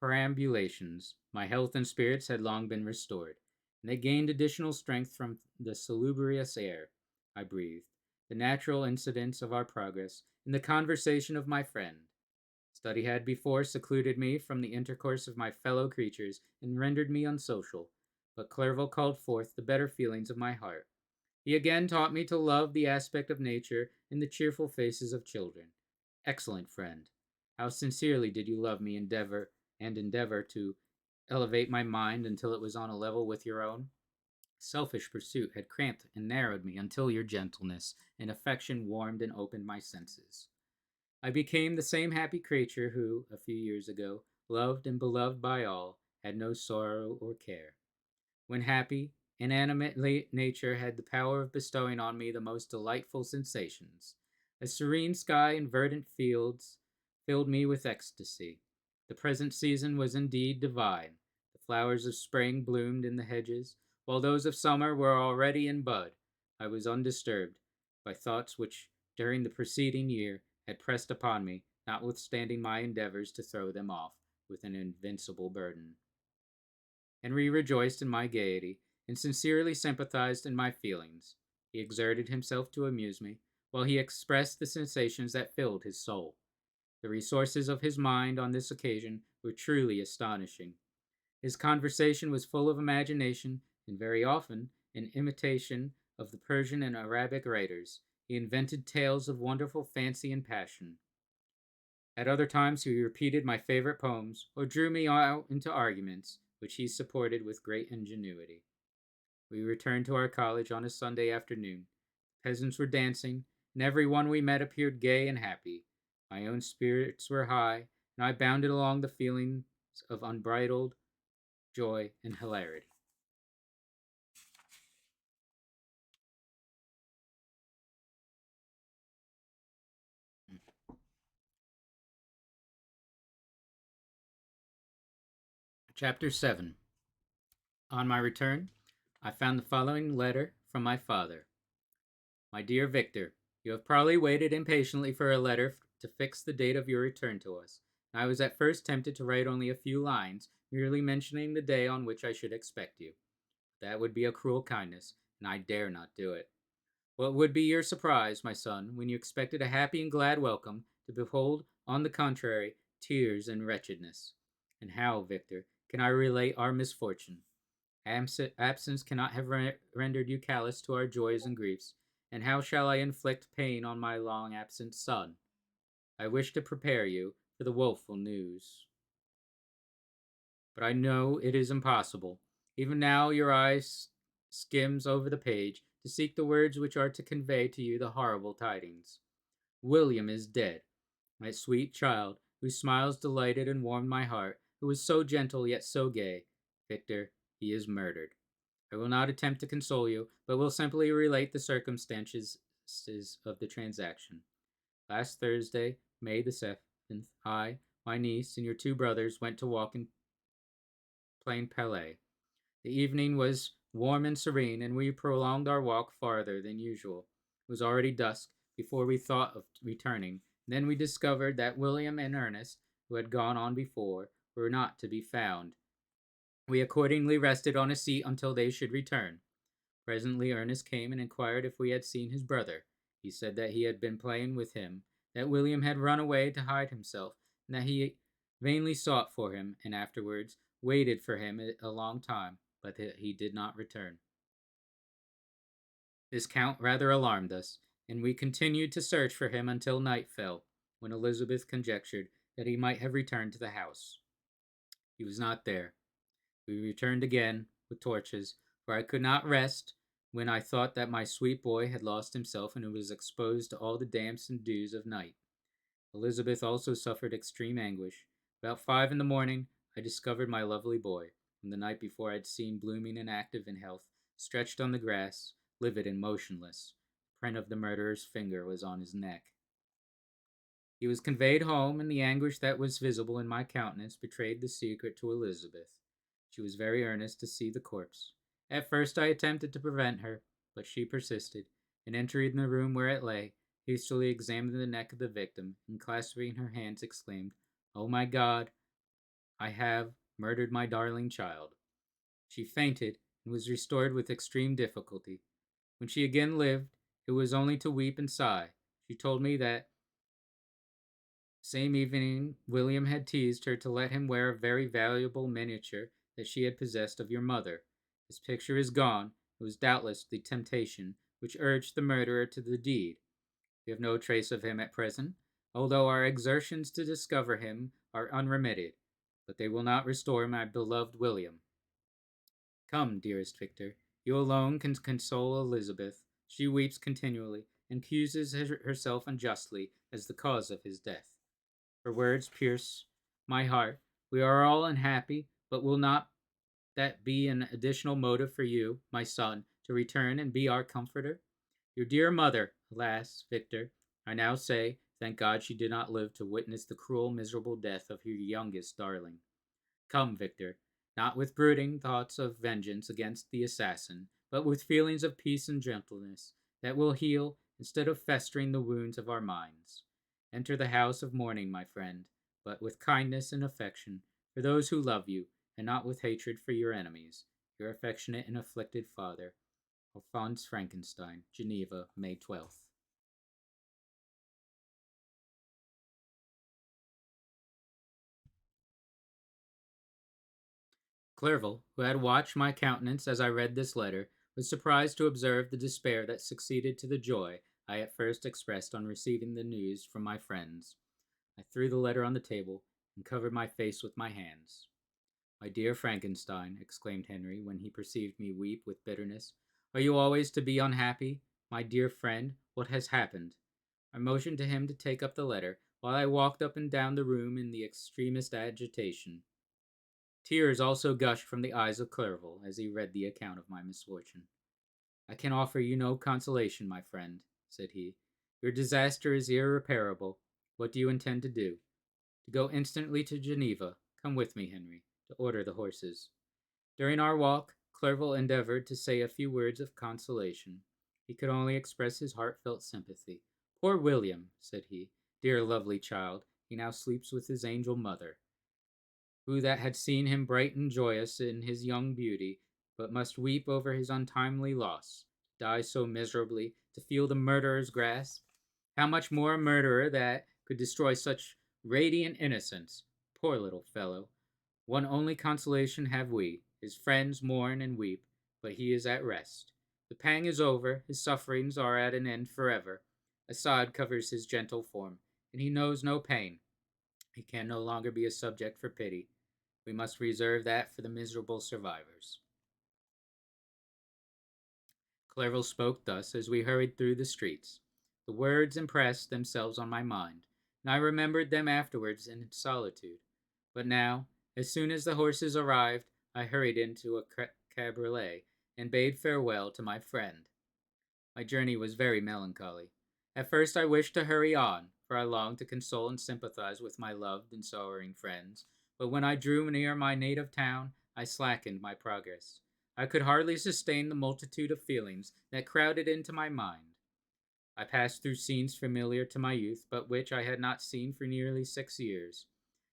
perambulations. My health and spirits had long been restored, and they gained additional strength from the salubrious air I breathed, the natural incidents of our progress, and the conversation of my friend. Study had before secluded me from the intercourse of my fellow creatures and rendered me unsocial, but Clerval called forth the better feelings of my heart. He again taught me to love the aspect of nature and the cheerful faces of children. Excellent friend, how sincerely did you love me endeavor to elevate my mind until it was on a level with your own? Selfish pursuit had cramped and narrowed me until your gentleness and affection warmed and opened my senses. I became the same happy creature who, a few years ago, loved and beloved by all, had no sorrow or care. When happy, inanimate nature had the power of bestowing on me the most delightful sensations. A serene sky and verdant fields filled me with ecstasy. The present season was indeed divine. The flowers of spring bloomed in the hedges, while those of summer were already in bud. I was undisturbed by thoughts which, during the preceding year, had pressed upon me, notwithstanding my endeavors to throw them off with an invincible burden. Henry rejoiced in my gaiety, and sincerely sympathized in my feelings. He exerted himself to amuse me, while he expressed the sensations that filled his soul. The resources of his mind on this occasion were truly astonishing. His conversation was full of imagination, and very often, in imitation of the Persian and Arabic writers, he invented tales of wonderful fancy and passion. At other times he repeated my favorite poems, or drew me out into arguments, which he supported with great ingenuity. We returned to our college on a Sunday afternoon. The peasants were dancing, and every one we met appeared gay and happy. My own spirits were high, and I bounded along the feelings of unbridled joy and hilarity. Chapter 7. On my return, I found the following letter from my father. My dear Victor, you have probably waited impatiently for a letter to fix the date of your return to us. I was at first tempted to write only a few lines, merely mentioning the day on which I should expect you. That would be a cruel kindness, and I dare not do it. What would be your surprise, my son, when you expected a happy and glad welcome, to behold, on the contrary, tears and wretchedness? And how, Victor, can I relate our misfortune? Absence cannot have rendered you callous to our joys and griefs, and how shall I inflict pain on my long absent son? I wish to prepare you for the woeful news, but I know it is impossible. Even now your eye skims over the page to seek the words which are to convey to you the horrible tidings. William is dead, my sweet child, whose smiles delighted and warmed my heart, who was so gentle yet so gay. Victor, he is murdered. I will not attempt to console you, but will simply relate the circumstances of the transaction. Last Thursday, May the 7th, I, my niece, and your two brothers went to walk in Plain Palais. The evening was warm and serene, and we prolonged our walk farther than usual. It was already dusk before we thought of returning. Then we discovered that William and Ernest, who had gone on before, were not to be found. We accordingly rested on a seat until they should return. Presently Ernest came and inquired if we had seen his brother. He said that he had been playing with him, that William had run away to hide himself, and that he vainly sought for him, and afterwards waited for him a long time, but that he did not return. This count rather alarmed us, and we continued to search for him until night fell, when Elizabeth conjectured that he might have returned to the house. He was not there. We returned again with torches, for I could not rest when I thought that my sweet boy had lost himself and was exposed to all the damps and dews of night. Elizabeth also suffered extreme anguish. About 5 in the morning, I discovered my lovely boy, whom the night before I had seen blooming and active in health, stretched on the grass, livid and motionless. The print of the murderer's finger was on his neck. He was conveyed home, and the anguish that was visible in my countenance betrayed the secret to Elizabeth. She was very earnest to see the corpse. At first I attempted to prevent her, but she persisted, and entering the room where it lay, hastily examined the neck of the victim, and clasping her hands exclaimed, "Oh my God, I have murdered my darling child." She fainted, and was restored with extreme difficulty. When she again lived, it was only to weep and sigh. She told me that same evening William had teased her to let him wear a very valuable miniature that she had possessed of your mother. This picture is gone. It was doubtless the temptation which urged the murderer to the deed. We have no trace of him at present, although our exertions to discover him are unremitted, but they will not restore my beloved William. Come, dearest Victor, you alone can console Elizabeth. She weeps continually, and accuses herself unjustly as the cause of his death. Her words pierce my heart. We are all unhappy, but will not that be an additional motive for you, my son, to return and be our comforter? Your dear mother, alas, Victor, I now say, thank God she did not live to witness the cruel, miserable death of your youngest darling. Come, Victor, not with brooding thoughts of vengeance against the assassin, but with feelings of peace and gentleness that will heal instead of festering the wounds of our minds. Enter the house of mourning, my friend, but with kindness and affection for those who love you, and not with hatred for your enemies. Your affectionate and afflicted father, Alphonse Frankenstein, Geneva, May 12th. Clerval, who had watched my countenance as I read this letter, was surprised to observe the despair that succeeded to the joy I at first expressed on receiving the news from my friends. I threw the letter on the table and covered my face with my hands. "My dear Frankenstein," exclaimed Henry, when he perceived me weep with bitterness, "are you always to be unhappy? My dear friend, what has happened?" I motioned to him to take up the letter, while I walked up and down the room in the extremest agitation. Tears also gushed from the eyes of Clerval as he read the account of my misfortune. "I can offer you no consolation, my friend," said he. "Your disaster is irreparable. What do you intend to do?" "To go instantly to Geneva. Come with me, Henry, to order the horses." During our walk, Clerval endeavored to say a few words of consolation. He could only express his heartfelt sympathy. "Poor William," said he, "dear lovely child, he now sleeps with his angel mother. Who that had seen him bright and joyous in his young beauty, but must weep over his untimely loss, to die so miserably, to feel the murderer's grasp? How much more a murderer that could destroy such radiant innocence? Poor little fellow! One only consolation have we. His friends mourn and weep, but he is at rest. The pang is over, his sufferings are at an end forever. A sod covers his gentle form, and he knows no pain. He can no longer be a subject for pity. We must reserve that for the miserable survivors." Clerval spoke thus as we hurried through the streets. The words impressed themselves on my mind, and I remembered them afterwards in solitude. But now, as soon as the horses arrived, I hurried into a cabriolet and bade farewell to my friend. My journey was very melancholy. At first I wished to hurry on, for I longed to console and sympathize with my loved and sorrowing friends, but when I drew near my native town, I slackened my progress. I could hardly sustain the multitude of feelings that crowded into my mind. I passed through scenes familiar to my youth, but which I had not seen for nearly 6 years.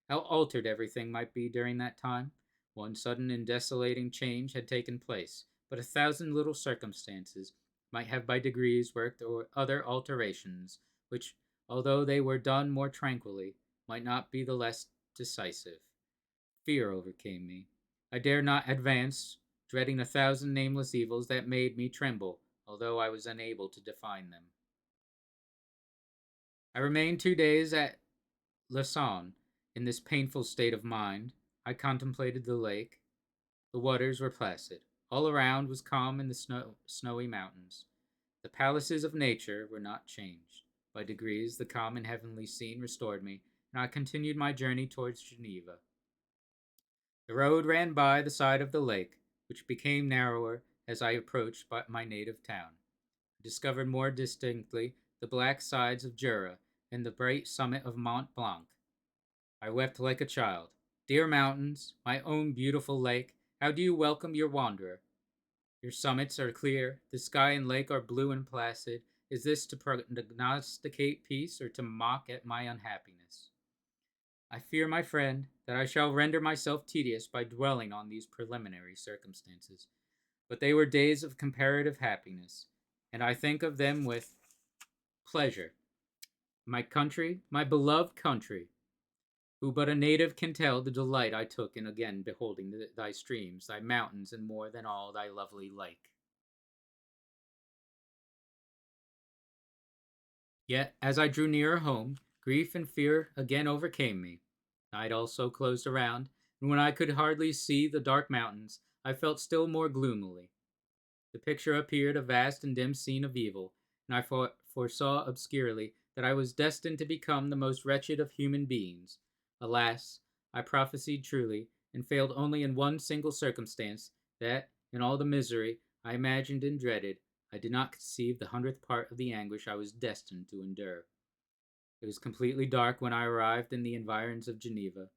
How altered everything might be during that time! One sudden and desolating change had taken place, but 1,000 little circumstances might have by degrees worked other alterations, which although they were done more tranquilly, might not be the less decisive. Fear overcame me. I dared not advance, dreading a thousand nameless evils that made me tremble, although I was unable to define them. I remained 2 days at Lausanne in this painful state of mind. I contemplated the lake. The waters were placid. All around was calm in the snowy mountains. The palaces of nature were not changed. By degrees, the calm and heavenly scene restored me, and I continued my journey towards Geneva. The road ran by the side of the lake, which became narrower as I approached my native town. I discovered more distinctly the black sides of Jura and the bright summit of Mont Blanc. I wept like a child. Dear mountains, my own beautiful lake, how do you welcome your wanderer? Your summits are clear, the sky and lake are blue and placid. Is this to prognosticate peace or to mock at my unhappiness? I fear, my friend, that I shall render myself tedious by dwelling on these preliminary circumstances, but they were days of comparative happiness, and I think of them with pleasure. My country, my beloved country, who but a native can tell the delight I took in again beholding thy streams, thy mountains, and more than all, thy lovely lake. Yet, as I drew nearer home, grief and fear again overcame me. Night also closed around, and when I could hardly see the dark mountains, I felt still more gloomily. The picture appeared a vast and dim scene of evil, and I foresaw obscurely that I was destined to become the most wretched of human beings. Alas, I prophesied truly, and failed only in one single circumstance, that, in all the misery I imagined and dreaded, I did not conceive the hundredth part of the anguish I was destined to endure. It was completely dark when I arrived in the environs of Geneva.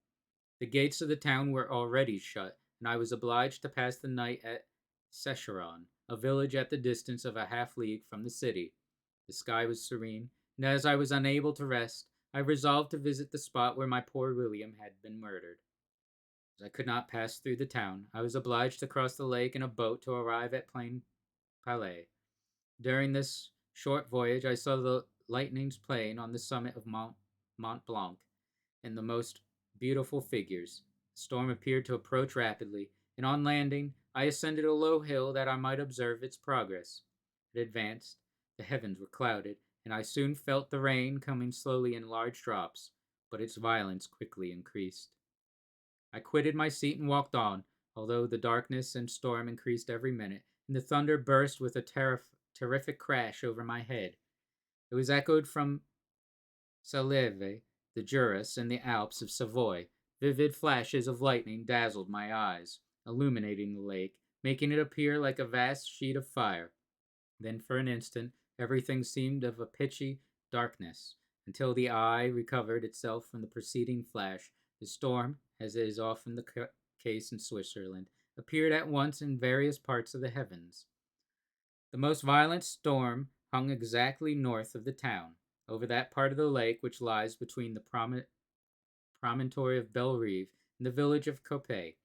The gates of the town were already shut, and I was obliged to pass the night at Secheron, a village at the distance of a half league from the city. The sky was serene, and as I was unable to rest, I resolved to visit the spot where my poor William had been murdered. As I could not pass through the town, I was obliged to cross the lake in a boat to arrive at Plain Palais. During this short voyage, I saw the lightnings playing on the summit of Mont Blanc, and the most beautiful figures. The storm appeared to approach rapidly, and on landing, I ascended a low hill that I might observe its progress. It advanced, the heavens were clouded, and I soon felt the rain coming slowly in large drops, but its violence quickly increased. I quitted my seat and walked on, although the darkness and storm increased every minute, and the thunder burst with a terrific crash over my head. It was echoed from Saleve, the Jurus, and the Alps of Savoy. Vivid flashes of lightning dazzled my eyes, illuminating the lake, making it appear like a vast sheet of fire. Then, for an instant, everything seemed of a pitchy darkness, until the eye recovered itself from the preceding flash. The storm, as is often the case in Switzerland, appeared at once in various parts of the heavens. The most violent storm hung exactly north of the town, over that part of the lake which lies between the promontory of Bellerive and the village of Coppet.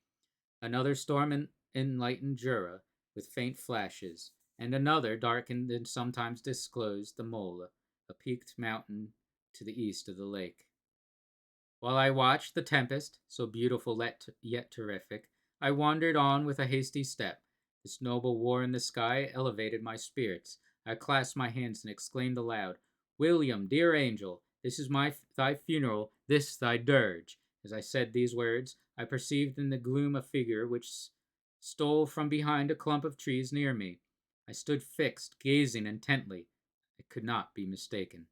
Another storm enlightened Jura with faint flashes, and another darkened and sometimes disclosed the Mole, a peaked mountain to the east of the lake. While I watched the tempest, so beautiful yet terrific, I wandered on with a hasty step. This noble war in the sky elevated my spirits. I clasped my hands and exclaimed aloud, "William, dear angel, this is thy funeral, this thy dirge." As I said these words, I perceived in the gloom a figure which stole from behind a clump of trees near me. I stood fixed, gazing intently. It could not be mistaken.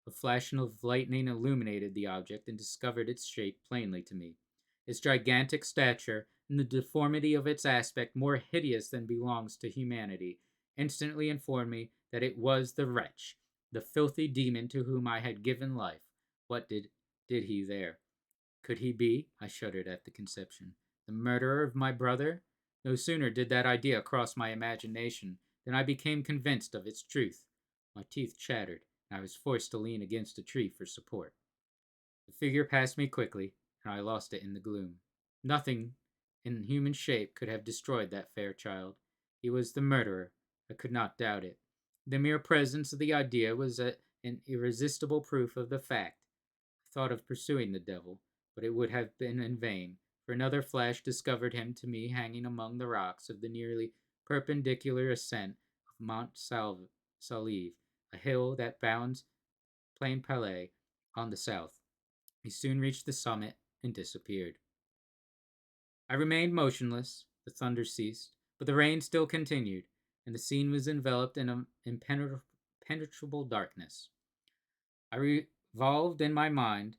A flash of lightning illuminated the object and discovered its shape plainly to me. Its gigantic stature, and the deformity of its aspect, more hideous than belongs to humanity, instantly informed me that it was the wretch, the filthy demon to whom I had given life. What did he there? Could he be, I shuddered at the conception, the murderer of my brother? No sooner did that idea cross my imagination than I became convinced of its truth. My teeth chattered, and I was forced to lean against a tree for support. The figure passed me quickly, and I lost it in the gloom. Nothing in human shape could have destroyed that fair child. He was the murderer. I could not doubt it. The mere presence of the idea was an irresistible proof of the fact. I thought of pursuing the devil, but it would have been in vain, for another flash discovered him to me hanging among the rocks of the nearly perpendicular ascent of Salive, a hill that bounds Plain Palais on the south. He soon reached the summit and disappeared. I remained motionless. The thunder ceased, but the rain still continued, and the scene was enveloped in an impenetrable darkness. I revolved in my mind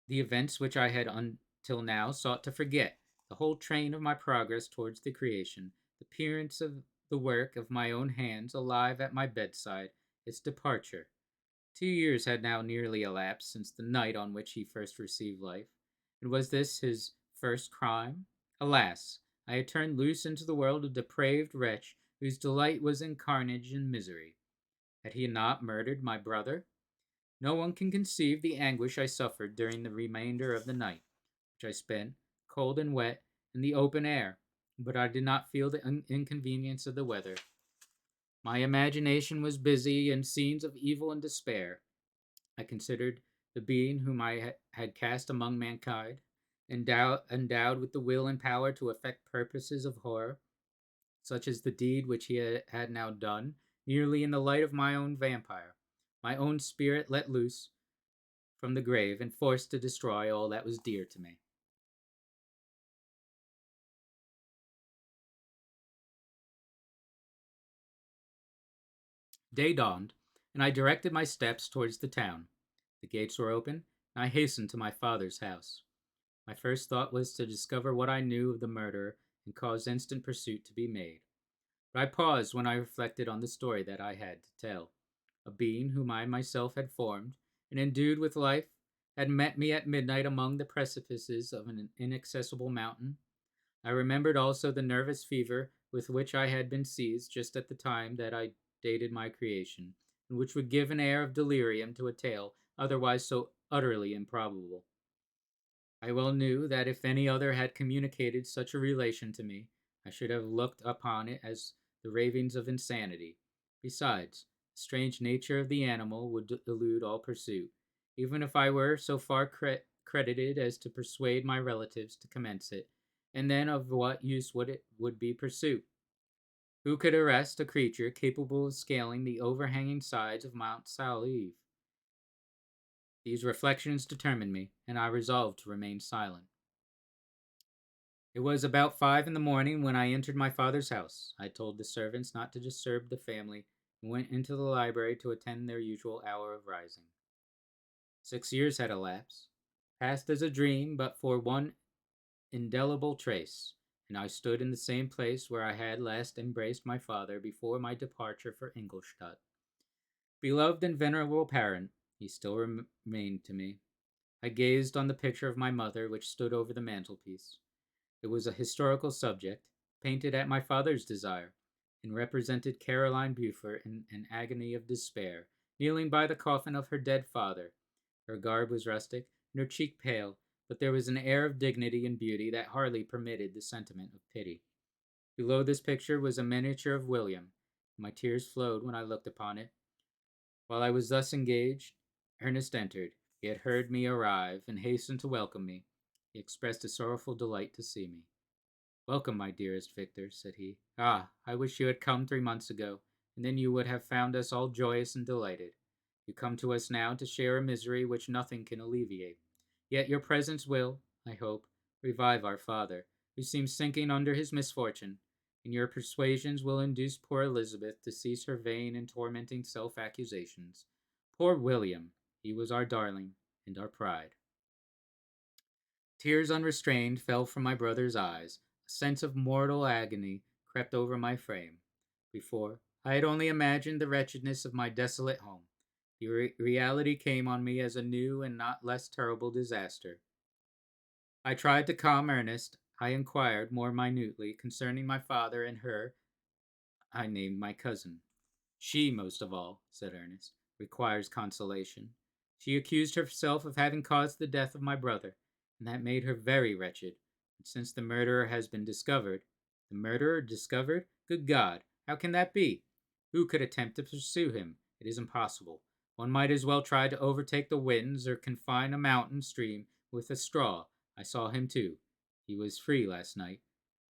the events which I had until now sought to forget, the whole train of my progress towards the creation, the appearance of the work of my own hands alive at my bedside, its departure. 2 years had now nearly elapsed since the night on which he first received life, and was this his first crime? Alas! I had turned loose into the world a depraved wretch whose delight was in carnage and misery. Had he not murdered my brother? No one can conceive the anguish I suffered during the remainder of the night, which I spent, cold and wet, in the open air, but I did not feel the inconvenience of the weather. My imagination was busy in scenes of evil and despair. I considered the being whom I had cast among mankind, endowed with the will and power to effect purposes of horror, such as the deed which he had now done, merely in the light of my own vampire, my own spirit let loose from the grave and forced to destroy all that was dear to me. Day dawned, and I directed my steps towards the town. The gates were open, and I hastened to my father's house. My first thought was to discover what I knew of the murderer and cause instant pursuit to be made. But I paused when I reflected on the story that I had to tell. A being whom I myself had formed and endued with life had met me at midnight among the precipices of an inaccessible mountain. I remembered also the nervous fever with which I had been seized just at the time that I dated my creation, and which would give an air of delirium to a tale otherwise so utterly improbable. I well knew that if any other had communicated such a relation to me, I should have looked upon it as the ravings of insanity. Besides, the strange nature of the animal would elude all pursuit, even if I were so far credited as to persuade my relatives to commence it, and then of what use would be pursuit? Who could arrest a creature capable of scaling the overhanging sides of Mount Saleve? These reflections determined me, and I resolved to remain silent. It was about 5 in the morning when I entered my father's house. I told the servants not to disturb the family and went into the library to attend their usual hour of rising. 6 years had elapsed, passed as a dream but for one indelible trace, and I stood in the same place where I had last embraced my father before my departure for Ingolstadt. Beloved and venerable parent, he still remained to me. I gazed on the picture of my mother which stood over the mantelpiece. It was a historical subject, painted at my father's desire, and represented Caroline Beaufort in an agony of despair, kneeling by the coffin of her dead father. Her garb was rustic, and her cheek pale, but there was an air of dignity and beauty that hardly permitted the sentiment of pity. Below this picture was a miniature of William. My tears flowed when I looked upon it. While I was thus engaged, Ernest entered. He had heard me arrive, and hastened to welcome me. He expressed a sorrowful delight to see me. "Welcome, my dearest Victor," said he. "Ah, I wish you had come 3 months ago, and then you would have found us all joyous and delighted. You come to us now to share a misery which nothing can alleviate. Yet your presence will, I hope, revive our father, who seems sinking under his misfortune, and your persuasions will induce poor Elizabeth to cease her vain and tormenting self-accusations. Poor William! He was our darling and our pride." Tears unrestrained fell from my brother's eyes. A sense of mortal agony crept over my frame. Before, I had only imagined the wretchedness of my desolate home. The reality came on me as a new and not less terrible disaster. I tried to calm Ernest. I inquired more minutely concerning my father and her I named my cousin. "She, most of all," said Ernest, "requires consolation. She accused herself of having caused the death of my brother, and that made her very wretched. And since the murderer has been discovered—" "The murderer discovered? Good God! How can that be? Who could attempt to pursue him? It is impossible. One might as well try to overtake the winds or confine a mountain stream with a straw. I saw him too. He was free last night.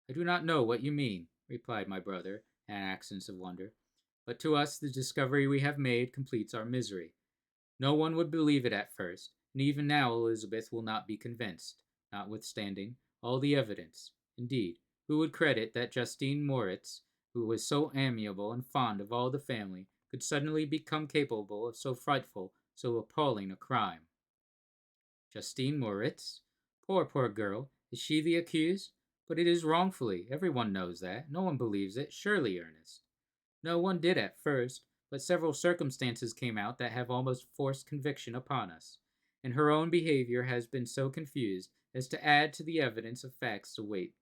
I do not know what you mean, replied my brother, in accents of wonder. But to us the discovery we have made completes our misery. No one would believe it at first, and even now Elizabeth will not be convinced, notwithstanding all the evidence. Indeed, who would credit that Justine Moritz, who was so amiable and fond of all the family, could suddenly become capable of so frightful, so appalling a crime? Justine Moritz? Poor girl. Is she the accused? But it is wrongfully. Everyone knows that. No one believes it. Surely, Ernest. No one did at first, but several circumstances came out that have almost forced conviction upon us, and her own behavior has been so confused as to add to the evidence of facts await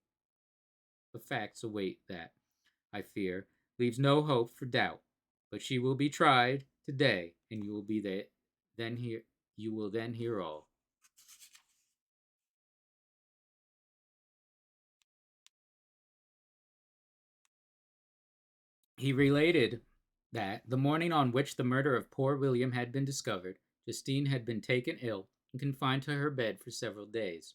that, I fear, leaves no hope for doubt. But she will be tried today, and you will then hear all. He related that, the morning on which the murder of poor William had been discovered, Justine had been taken ill and confined to her bed for several days.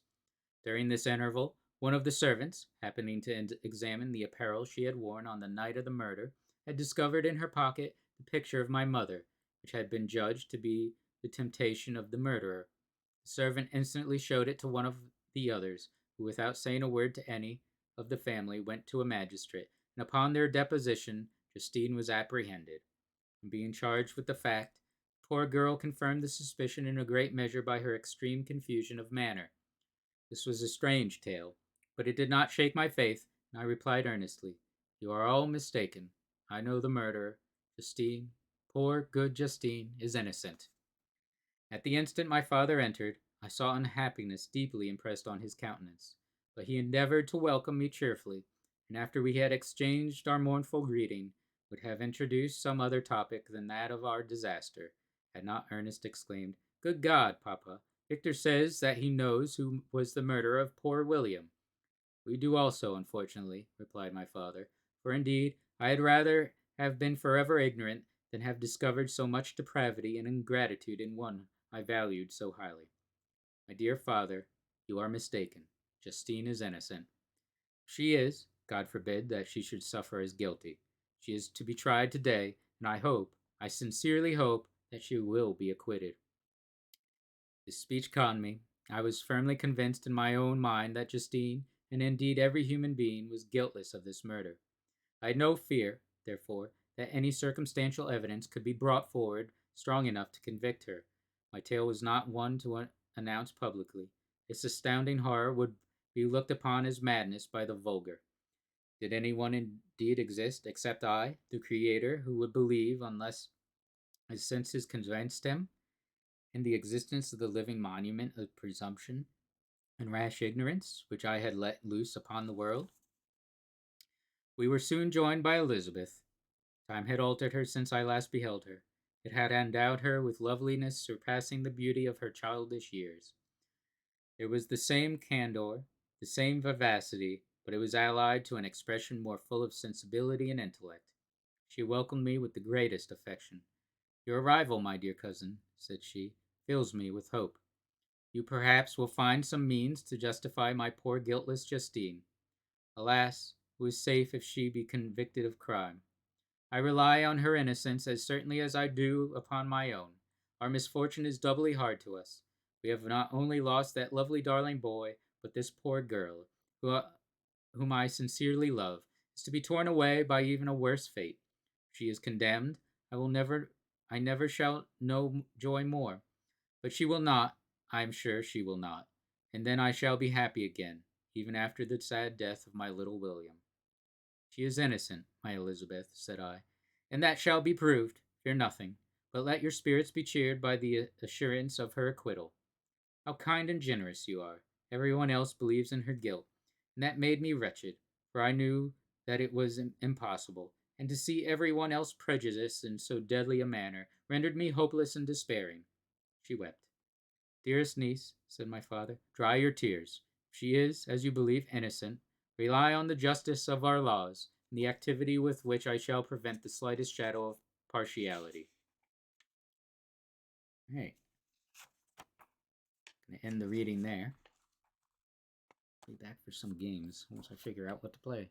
During this interval, one of the servants, happening to examine the apparel she had worn on the night of the murder, had discovered in her pocket the picture of my mother, which had been judged to be the temptation of the murderer. The servant instantly showed it to one of the others, who, without saying a word to any of the family, went to a magistrate, and upon their deposition Justine was apprehended. And being charged with the fact, the poor girl confirmed the suspicion in a great measure by her extreme confusion of manner. This was a strange tale, but it did not shake my faith, and I replied earnestly, "You are all mistaken. I know the murderer. Justine, poor good Justine, is innocent." At the instant my father entered, I saw unhappiness deeply impressed on his countenance, but he endeavored to welcome me cheerfully, and after we had exchanged our mournful greeting, would have introduced some other topic than that of our disaster, had not Ernest exclaimed, "Good God, papa! Victor says that he knows who was the murderer of poor William." "We do also, unfortunately," replied my father, "for indeed I had rather have been forever ignorant than have discovered so much depravity and ingratitude in one I valued so highly. My dear father, you are mistaken. Justine is innocent. She is, God forbid that she should suffer as guilty. She is to be tried today, and I sincerely hope, that she will be acquitted." This speech calmed me. I was firmly convinced in my own mind that Justine, and indeed every human being, was guiltless of this murder. I had no fear, therefore, that any circumstantial evidence could be brought forward strong enough to convict her. My tale was not one to announce publicly. Its astounding horror would be looked upon as madness by the vulgar. Did anyone indeed exist, except I, the Creator, who would believe, unless his senses convinced him, in the existence of the living monument of presumption and rash ignorance which I had let loose upon the world? We were soon joined by Elizabeth. Time had altered her since I last beheld her. It had endowed her with loveliness surpassing the beauty of her childish years. There was the same candor, the same vivacity, but it was allied to an expression more full of sensibility and intellect. She welcomed me with the greatest affection. "Your arrival, my dear cousin," said she, "fills me with hope. You perhaps will find some means to justify my poor guiltless Justine. Alas, who is safe if she be convicted of crime? I rely on her innocence as certainly as I do upon my own. Our misfortune is doubly hard to us. We have not only lost that lovely darling boy, but this poor girl, whom I sincerely love, is to be torn away by even a worse fate. If she is condemned, I never shall know joy more. But she will not, I am sure she will not, and then I shall be happy again, even after the sad death of my little William." "She is innocent, my Elizabeth," said I, "and that shall be proved. Fear nothing, but let your spirits be cheered by the assurance of her acquittal. How kind and generous you are! Everyone else believes in her guilt, and that made me wretched, for I knew that it was impossible, and to see everyone else prejudiced in so deadly a manner rendered me hopeless and despairing." She wept. "Dearest niece," said my father, "dry your tears. If she is, as you believe, innocent, rely on the justice of our laws, and the activity with which I shall prevent the slightest shadow of partiality." Alright. Gonna end the reading there. Be back for some games once I figure out what to play.